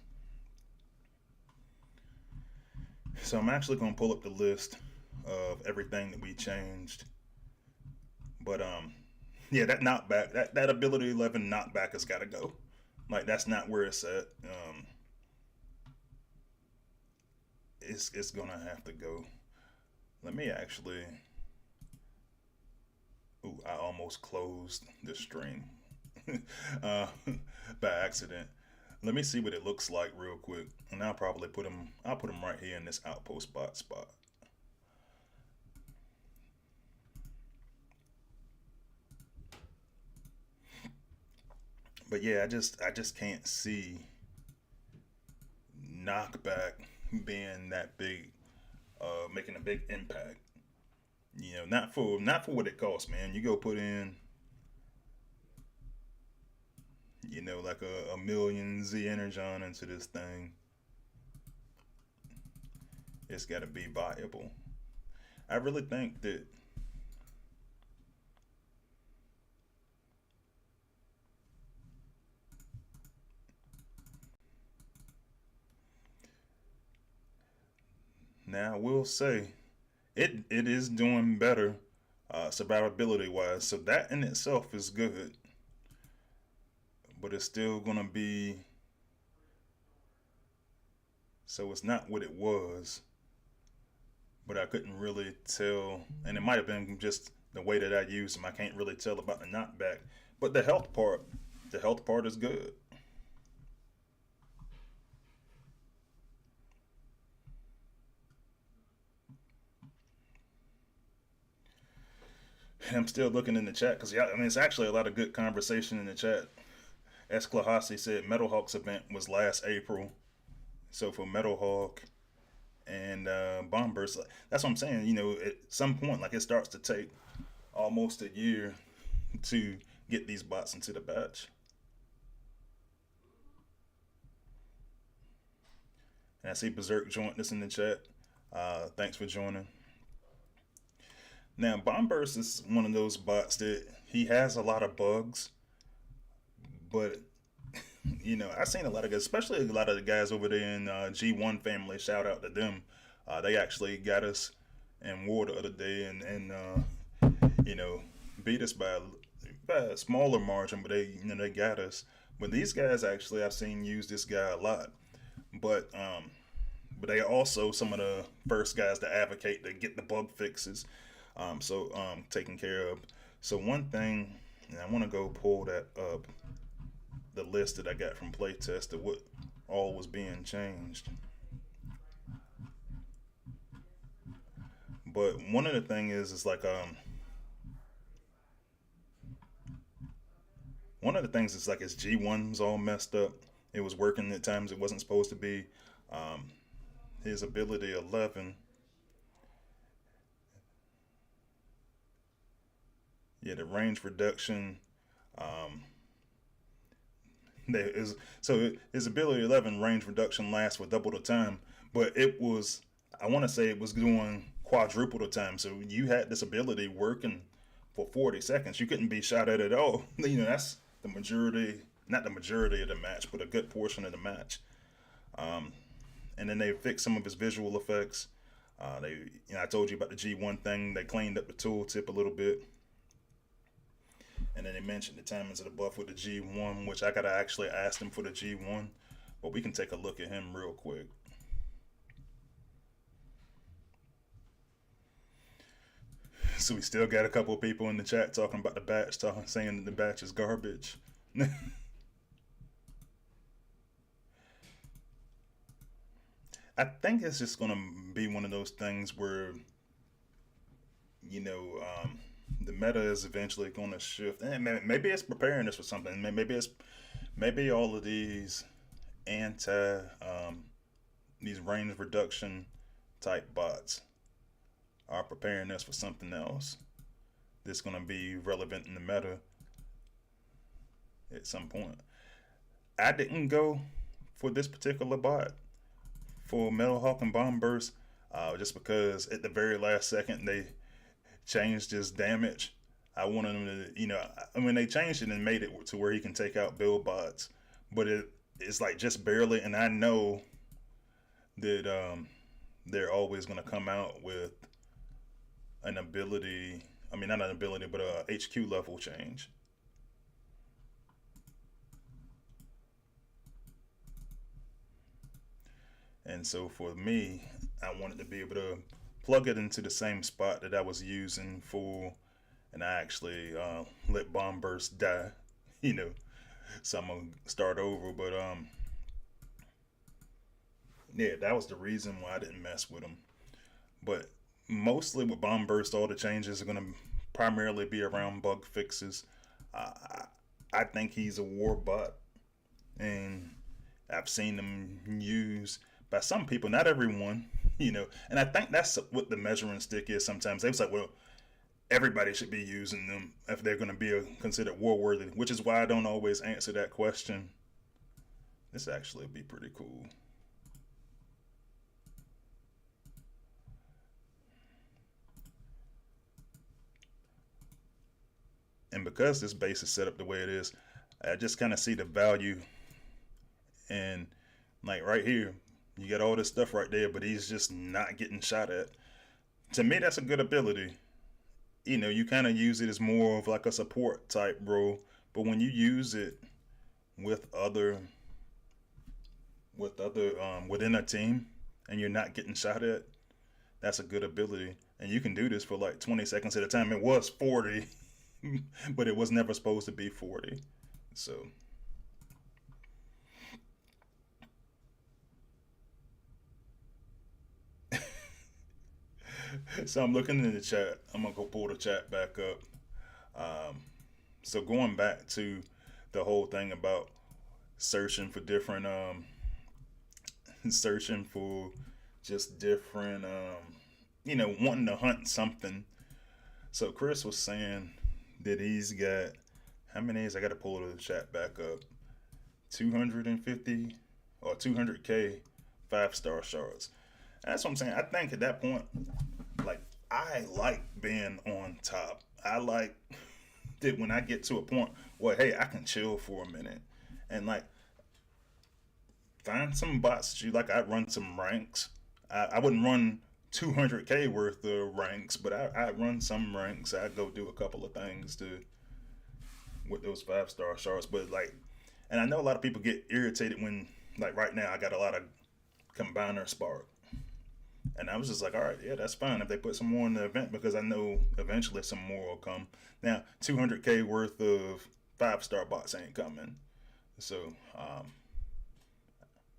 So I'm actually gonna pull up the list of everything that we changed. But yeah, that knockback, that ability 11 knockback has got to go. Like that's not where it's at. It's gonna have to go. Let me actually. Ooh, I almost closed the stream uh, by accident. Let me see what it looks like real quick, and I'll probably put them. I'll put them right here in this outpost bot spot. But yeah, I just can't see knockback being that big, making a big impact. You know, not for what it costs, man. You go put in, you know, like a million Z energon into this thing. It's got to be viable. I really think that now I will say it is doing better survivability wise. So that in itself is good, but it's still gonna be, so it's not what it was. But I couldn't really tell, and it might have been just the way that I used them. I can't really tell about the knockback, but the health part is good. And I'm still looking in the chat because yeah, I mean it's actually a lot of good conversation in the chat. Esclahasi said Metal Hawk's event was last April, so for Metal Hawk and Bombers, that's what I'm saying. You know, at some point, like it starts to take almost a year to get these bots into the batch. And I see Berserk joined us in the chat. Thanks for joining. Now, Bombers is one of those bots that he has a lot of bugs, but you know, I've seen a lot of guys, especially a lot of the guys over there in G1 family. Shout out to them. They actually got us in war the other day, and you know, beat us by a smaller margin, but they got us. But these guys actually I've seen use this guy a lot. But they are also some of the first guys to advocate to get the bug fixes. Taken care of. So one thing, and I want to go pull that up, the list that I got from playtest of what all was being changed. But one of the thing is like one of the things is like his G1's all messed up. It was working at times it wasn't supposed to be. Um, his ability 11. Yeah, the range reduction. Um, there is so his ability 11 range reduction lasts for double the time, but it was, I want to say it was doing quadruple the time. So you had this ability working for 40 seconds. You couldn't be shot at all. You know, the majority, not the majority of the match, but a good portion of the match. Um, and then they fixed some of his visual effects. I told you about the G1 thing. They cleaned up the tooltip a little bit, and then they mentioned the timings of the buff with the G1, which I gotta actually ask them for the G1, but we can take a look at him real quick. So we still got a couple of people in the chat talking about the batch, saying that the batch is garbage. I think it's just gonna be one of those things where you know the meta is eventually going to shift, and maybe it's preparing us for something. Maybe all of these anti these range reduction type bots are preparing us for something else that's going to be relevant in the meta at some point. I didn't go for this particular bot for Metal Hawk and Bomb Burst just because at the very last second they changed his damage. I wanted him to, they changed it and made it to where he can take out build bots, but it's like just barely. And I know that they're always going to come out with an ability. I mean, not an ability, but a HQ level change. And so for me, I wanted to be able to plug it into the same spot that I was using for, and I actually let Bomb Burst die, you know. So I'm gonna start over, but yeah, that was the reason why I didn't mess with him. But mostly with Bomb Burst, all the changes are gonna primarily be around bug fixes. I think he's a war bot, and I've seen him used by some people, not everyone, And I think that's what the measuring stick is. Sometimes they was like, well, everybody should be using them if they're going to be considered war worthy, which is why I don't always answer that question. This actually would be pretty cool. And because this base is set up the way it is, I just kind of see the value. And like right here, you got all this stuff right there, but he's just not getting shot at. To me, that's a good ability. You kind of use it as more of like a support type role, but when you use it with other within a team and you're not getting shot at, that's a good ability. And you can do this for like 20 seconds at a time. It was 40, but it was never supposed to be 40. So so I'm looking in the chat. I'm gonna go pull the chat back up. So going back to the whole thing about searching for different searching for just different wanting to hunt something. So Chris was saying that he's got how many is I gotta pull the chat back up. 250 or 200k 5-star shards. That's what I'm saying. I think at that point, like, I like being on top. I like that when I get to a point where, hey, I can chill for a minute and like find some bots that you like. I run some ranks. I wouldn't run 200k worth of ranks, but I run some ranks. I go do a couple of things to with those 5-star shards. But like, and I know a lot of people get irritated when, like, right now I got a lot of combiner spark. And I was just like, all right, yeah, that's fine if they put some more in the event because I know eventually some more will come. Now, 200k worth of 5-star bots ain't coming. So,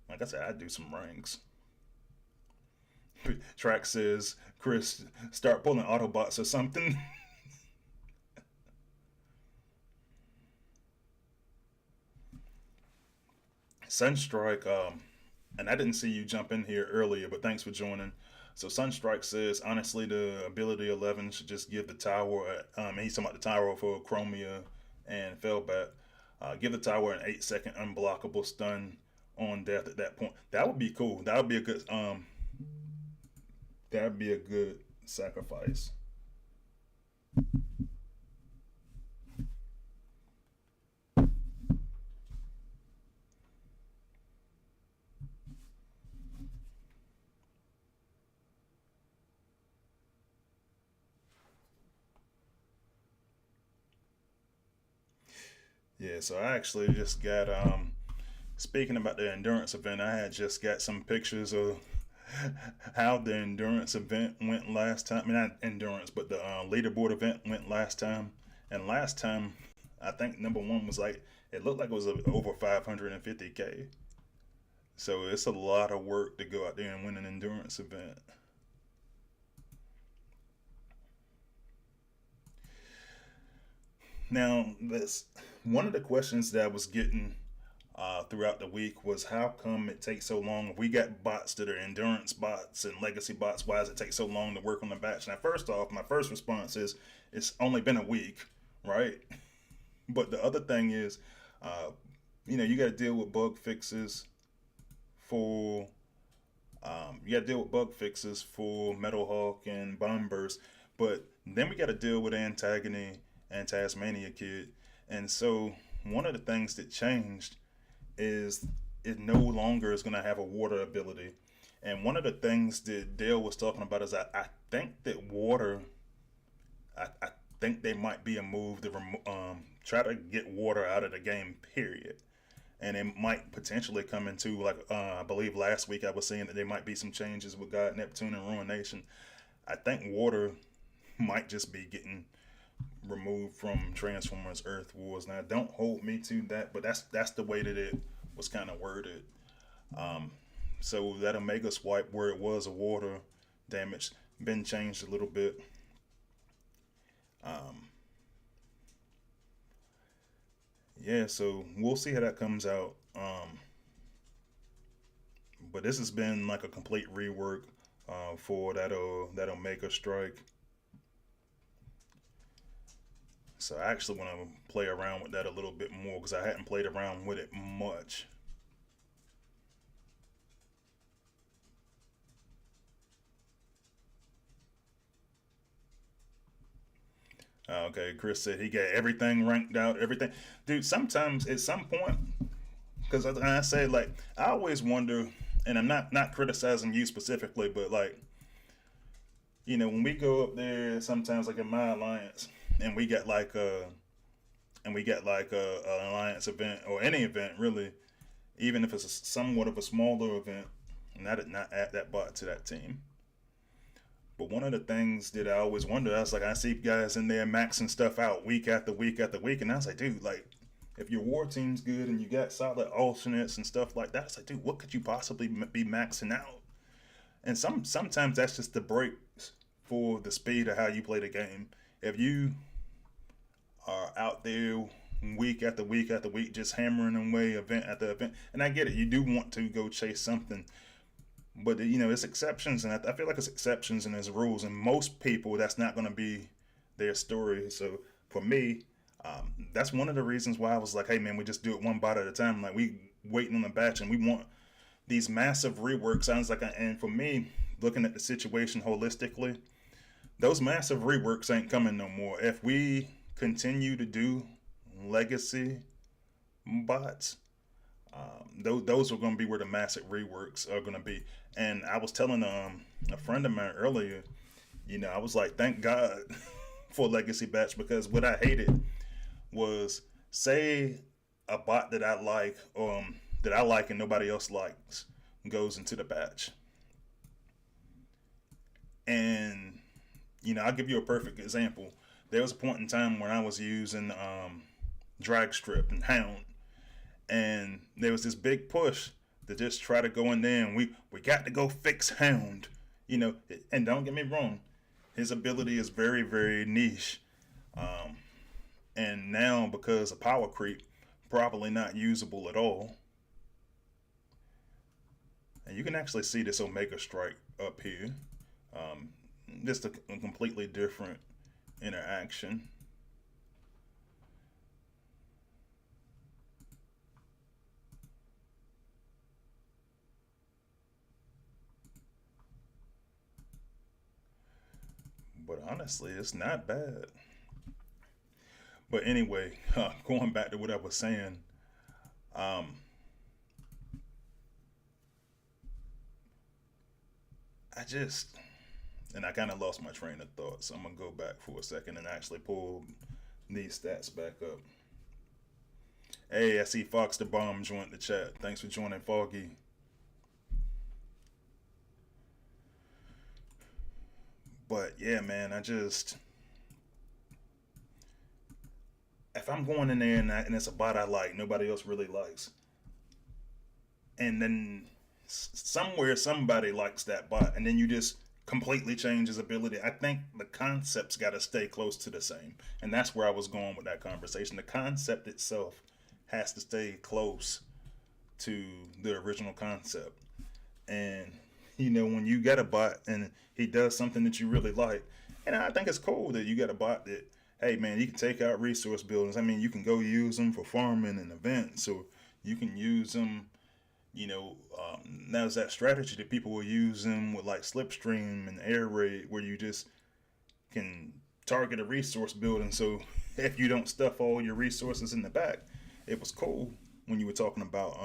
like I said, I do some ranks. Track says, Chris, start pulling Autobots or something. Sunstrike, and I didn't see you jump in here earlier, but thanks for joining. So Sunstrike says, honestly, the ability 11 should just give the tower, he's talking about the tower for Chromia and Felbat, give the tower an 8-second unblockable stun on death at that point. That would be cool. That would be a good sacrifice. Yeah, so I actually just got speaking about the endurance event, I had just got some pictures of how the endurance event went last time. I mean, not endurance, but the leaderboard event went last time. And last time, I think number one was like it looked like it was over 550K. So it's a lot of work to go out there and win an endurance event. Now, this one of the questions that I was getting throughout the week was how come it takes so long? We got bots that are endurance bots and legacy bots. Why does it take so long to work on the batch? Now, first off, my first response is it's only been a week, right? But the other thing is, uh, you got to deal with bug fixes for you got to deal with bug fixes for Metal Hawk and Bombers, but then we got to deal with Antagony and Tasmania Kid, and so one of the things that changed is it no longer is going to have a water ability. And one of the things that Dale was talking about is I think that water, I think they might be a move to try to get water out of the game, period. And it might potentially come into, like, I believe last week I was saying that there might be some changes with God, Neptune, and Ruination. I think water might just be getting removed from Transformers Earth Wars. Now, don't hold me to that, but that's the way that it was kind of worded. Um, so that Omega swipe where it was a water damage been changed a little bit. Um, yeah, so we'll see how that comes out. But this has been like a complete rework for that Omega strike. So I actually want to play around with that a little bit more because I hadn't played around with it much. Okay, Chris said he got everything ranked out, everything. Dude, sometimes at some point, because I say like I always wonder, and I'm not criticizing you specifically, but like when we go up there, sometimes like in my alliance, and we get like a an alliance event or any event really, even if it's somewhat of a smaller event, and I did not add that bot to that team. But one of the things that I always wonder, I was like, I see guys in there maxing stuff out week after week after week, and I was like, dude, like, if your war team's good and you got solid alternates and stuff like that, it's like, dude, what could you possibly be maxing out? And sometimes that's just the breaks for the speed of how you play the game. If you are out there week after week after week, just hammering away event after event, and I get it, you do want to go chase something, but it's exceptions, and I feel like it's exceptions and there's rules, and most people that's not going to be their story. So for me, that's one of the reasons why I was like, hey man, we just do it one bot at a time. Like we waiting on the batch, and we want these massive reworks. Sounds like, and for me, looking at the situation holistically, those massive reworks ain't coming no more. If we continue to do legacy bots, those are going to be where the massive reworks are going to be. And I was telling a friend of mine earlier, I was like, thank God for Legacy Batch, because what I hated was, say a bot that I like and nobody else likes goes into the batch, and I'll give you a perfect example. There was a point in time when I was using drag strip and hound, and there was this big push to just try to go in there and we got to go fix hound, and don't get me wrong, his ability is very very niche, um, and now because of power creep, probably not usable at all. And you can actually see this Omega strike up here, um, just a completely different interaction. But honestly, it's not bad. But anyway, going back to what I was saying, um, I just, and I kind of lost my train of thought, so I'm gonna go back for a second and actually pull these stats back up. Hey, I see Fox the Bomb joined the chat. Thanks for joining, Foggy. But yeah, man, if I'm going in there and it's a bot I like, nobody else really likes, and then somewhere somebody likes that bot, and then you just completely change his ability. I think the concept's got to stay close to the same, and that's where I was going with that conversation. The concept itself has to stay close to the original concept, and when you get a bot and he does something that you really like, and I think it's cool that you got a bot that, hey man, you can take out resource buildings. I mean, you can go use them for farming and events, or you can use them. There's that strategy that people were using with like slipstream and air raid, where you just can target a resource building. So if you don't stuff all your resources in the back, it was cool when you were talking about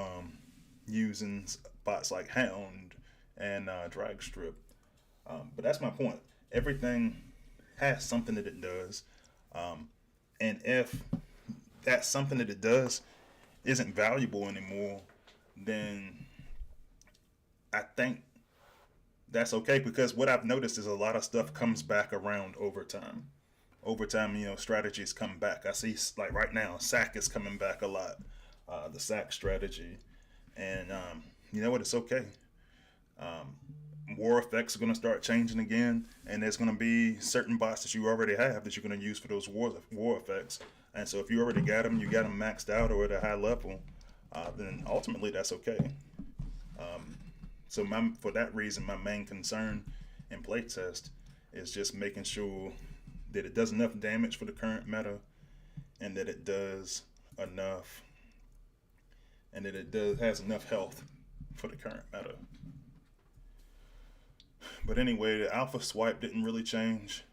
using bots like Hound and Drag Strip. But that's my point. Everything has something that it does, and if that's something that it does isn't valuable anymore, then I think that's okay, because what I've noticed is a lot of stuff comes back around over time. Over time, strategies come back. I see, like right now, SAC is coming back a lot. The SAC strategy, and you know what? It's okay. War effects are going to start changing again, and there's going to be certain bots that you already have that you're going to use for those war effects. And so, if you already got them, you got them maxed out or at a high level, then ultimately that's okay. So for that reason, my main concern in playtest is just making sure that it does enough damage for the current meta, and that it does enough, and that it has enough health for the current meta. But anyway, the alpha swipe didn't really change.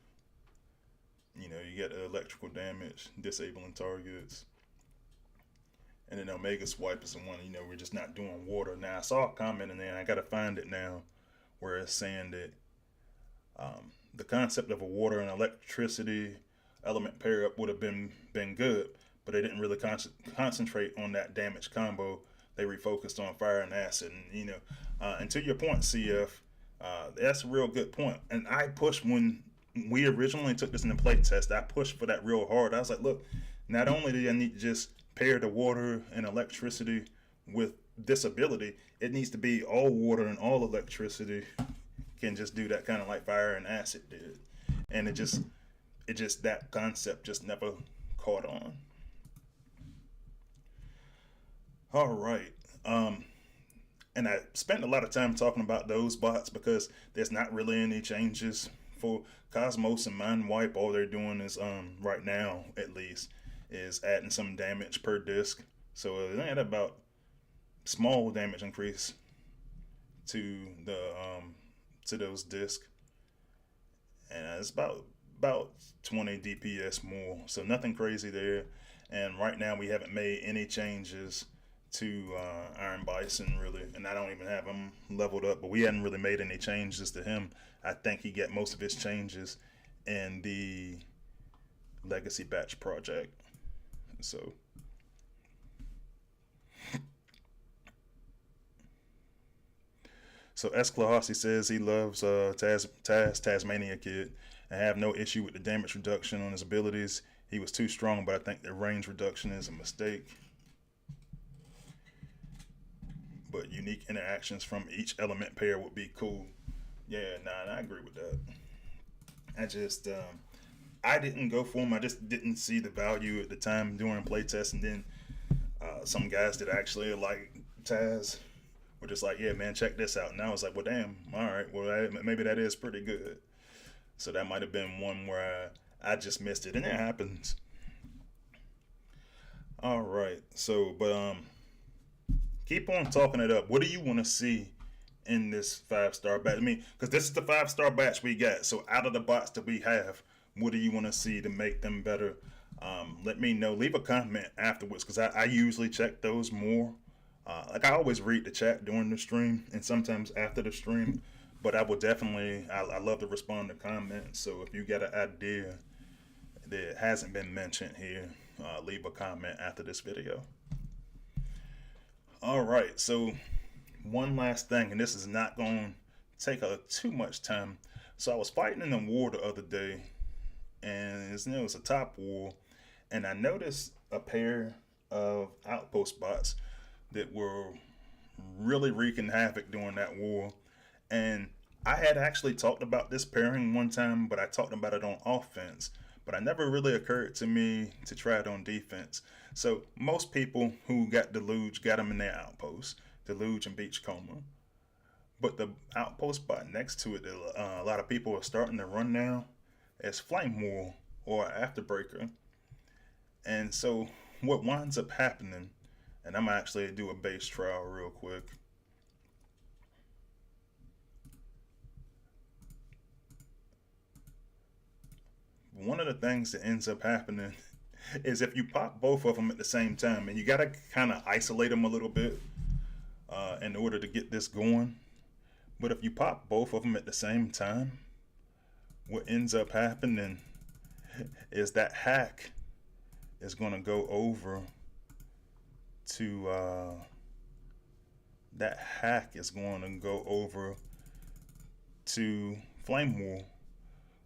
You get the electrical damage, disabling targets. And then Omega Swipe is the one, we're just not doing water. Now, I saw a comment in there, and I got to find it now, where it's saying that the concept of a water and electricity element pair up would have been good, but they didn't really concentrate on that damage combo. They refocused on fire and acid. And to your point, CF, that's a real good point. And I pushed when we originally took this in the play test, I pushed for that real hard. I was like, look, not only do I need to just pair the water and electricity with this ability, it needs to be all water and all electricity can just do that, kind of like fire and acid did. And it just that concept just never caught on. All right. And I spent a lot of time talking about those bots because there's not really any changes for Cosmos and Mind Wipe. All they're doing is right now at least is adding some damage per disc. So they had about small damage increase to the to those discs, and it's about 20 DPS more. So nothing crazy there. And right now we haven't made any changes to Iron Bison really, and I don't even have him leveled up. But we hadn't really made any changes to him. I think he got most of his changes in the Legacy Batch project. So Esclahasi says he loves Tasmania Kid and have no issue with the damage reduction on his abilities. He was too strong, but I think the range reduction is a mistake. But unique interactions from each element pair would be cool. Yeah, I agree with that. I didn't go for him. I just didn't see the value at the time during playtest, and then some guys that actually like Taz were just like, yeah, man, check this out. And I was like, well, damn, all right, well, maybe that is pretty good. So that might have been one where I just missed it, and it happens. All right, so, but keep on talking it up. What do you want to see in this 5-star batch? I mean, because this is the 5-star batch we got. So out of the bots that we have, what do you want to see to make them better? Let me know. Leave a comment afterwards, because I usually check those more. Like I always read the chat during the stream and sometimes after the stream, but I will definitely, I love to respond to comments. So if you got an idea that hasn't been mentioned here, leave a comment after this video. All right, so one last thing, and this is not going to take too much time. So I was fighting in a war the other day, and it was a top war, and I noticed a pair of outpost bots that were really wreaking havoc during that war. And I had actually talked about this pairing one time, but I talked about it on offense. But I never really occurred to me to try it on defense. So most people who got Deluge got them in their outpost, Deluge and Beachcomber. But the outpost bot next to it, a lot of people are starting to run now, as Flame War or Afterbreaker. And so what winds up happening, and I'm actually do a base trial real quick. One of the things that ends up happening is if you pop both of them at the same time, and you gotta kind of isolate them a little bit in order to get this going. But if you pop both of them at the same time, what ends up happening is that hack is going to go over to that hack is going to go over to Flame War,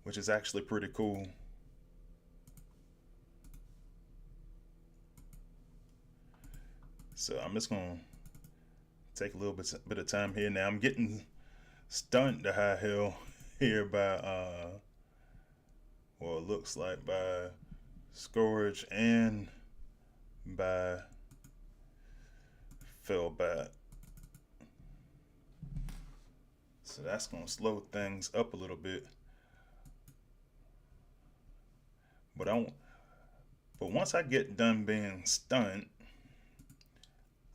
which is actually pretty cool. So I'm just going to take a little bit of time here. Now I'm getting stunned to high hell here by well, it looks like by Scourge and by Fellbat. So that's going to slow things up a little bit. But once I get done being stunned,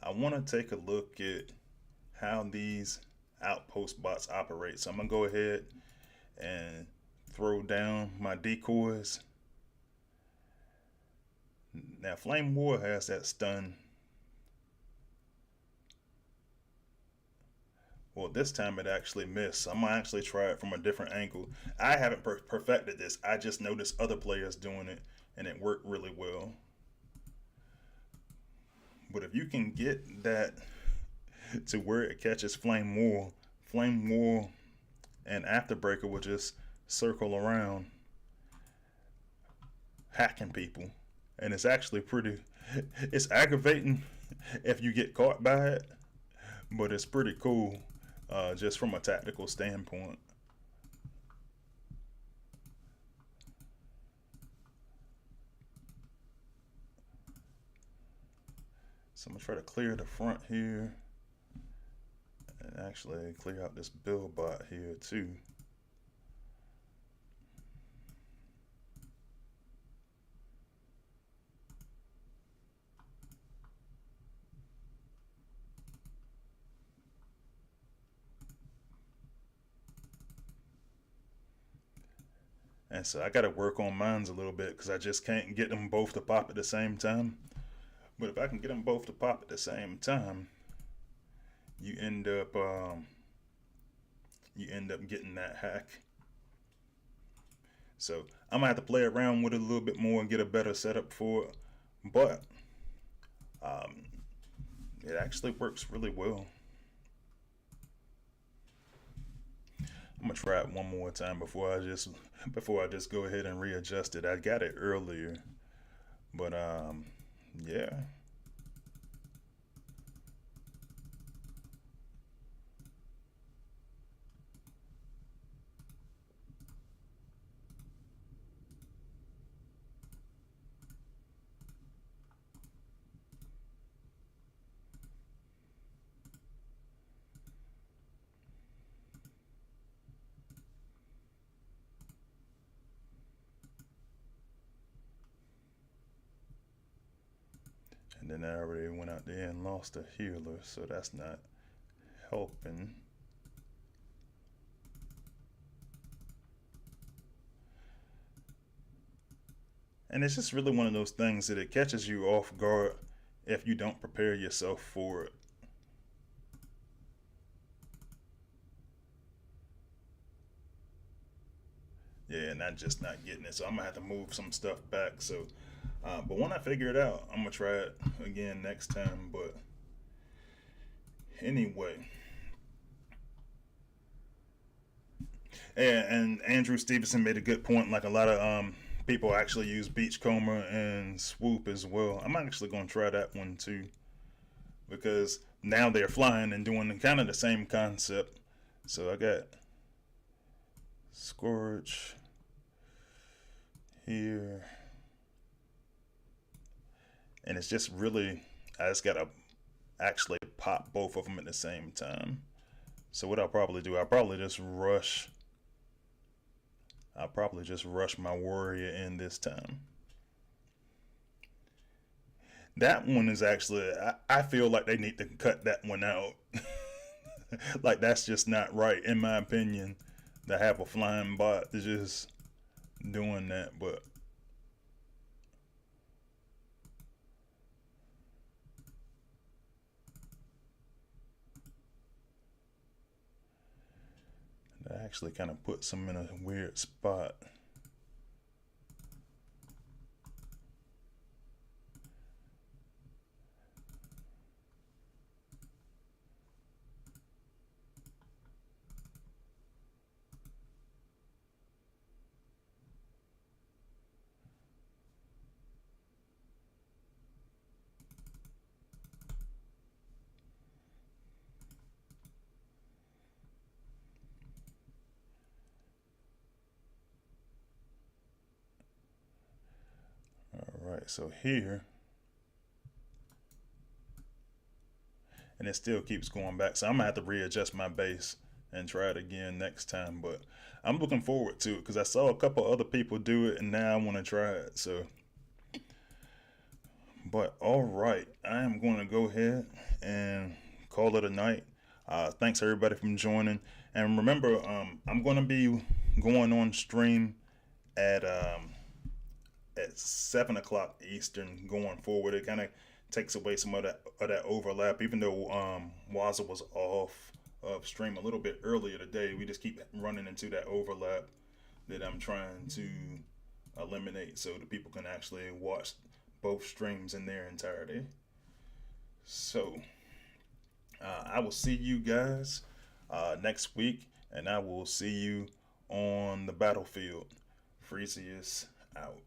I want to take a look at how these outpost bots operate. So I'm going to go ahead and throw down my decoys. Now Flame War has that stun. Well, this time it actually missed. I'm gonna actually try it from a different angle. I haven't perfected this. I just noticed other players doing it, and it worked really well. But if you can get that to where it catches Flame War and Afterbreaker will just circle around hacking people. And it's actually it's aggravating if you get caught by it, but it's pretty cool just from a tactical standpoint. So I'm gonna try to clear the front here and actually clear out this build bot here too. And so I gotta work on mines a little bit because I just can't get them both to pop at the same time. But if I can get them both to pop at the same time, you end up getting that hack. So I'm gonna have to play around with it a little bit more and get a better setup for it. But um, it actually works really well. I'm gonna try it one more time before I just go ahead and readjust it. I got it earlier, but yeah. And then I already went out there and lost a healer, so that's not helping. And it's just really one of those things that it catches you off guard if you don't prepare yourself for it. Yeah, and I'm just not getting it. So I'm gonna have to move some stuff back. But when I figure it out, I'm gonna try it again next time. But Anyway, and Andrew Stevenson made a good point. Like a lot of people actually use Beachcomber and Swoop as well. I'm actually going to try that one too, because now they're flying and doing kind of the same concept. So I got Scourge here, and it's just really, I just gotta actually pop both of them at the same time. So what I'll probably do, I'll probably just rush my warrior in this time. That one is actually, I feel like they need to cut that one out. Like that's just not right in my opinion, to have a flying bot that's just doing that. But that actually kind of puts them in a weird spot. Alright, so here, and it still keeps going back. So I'm gonna have to readjust my base and try it again next time. But I'm looking forward to it because I saw a couple other people do it, and now I want to try it. So, but all right, I am going to go ahead and call it a night. Thanks everybody for joining, and remember, I'm going to be going on stream at 7 o'clock Eastern going forward. It kind of takes away some of that overlap. Even though Waza was off of stream a little bit earlier today, we just keep running into that overlap that I'm trying to eliminate, so the people can actually watch both streams in their entirety. So I will see you guys next week, and I will see you on the battlefield. Freezius out.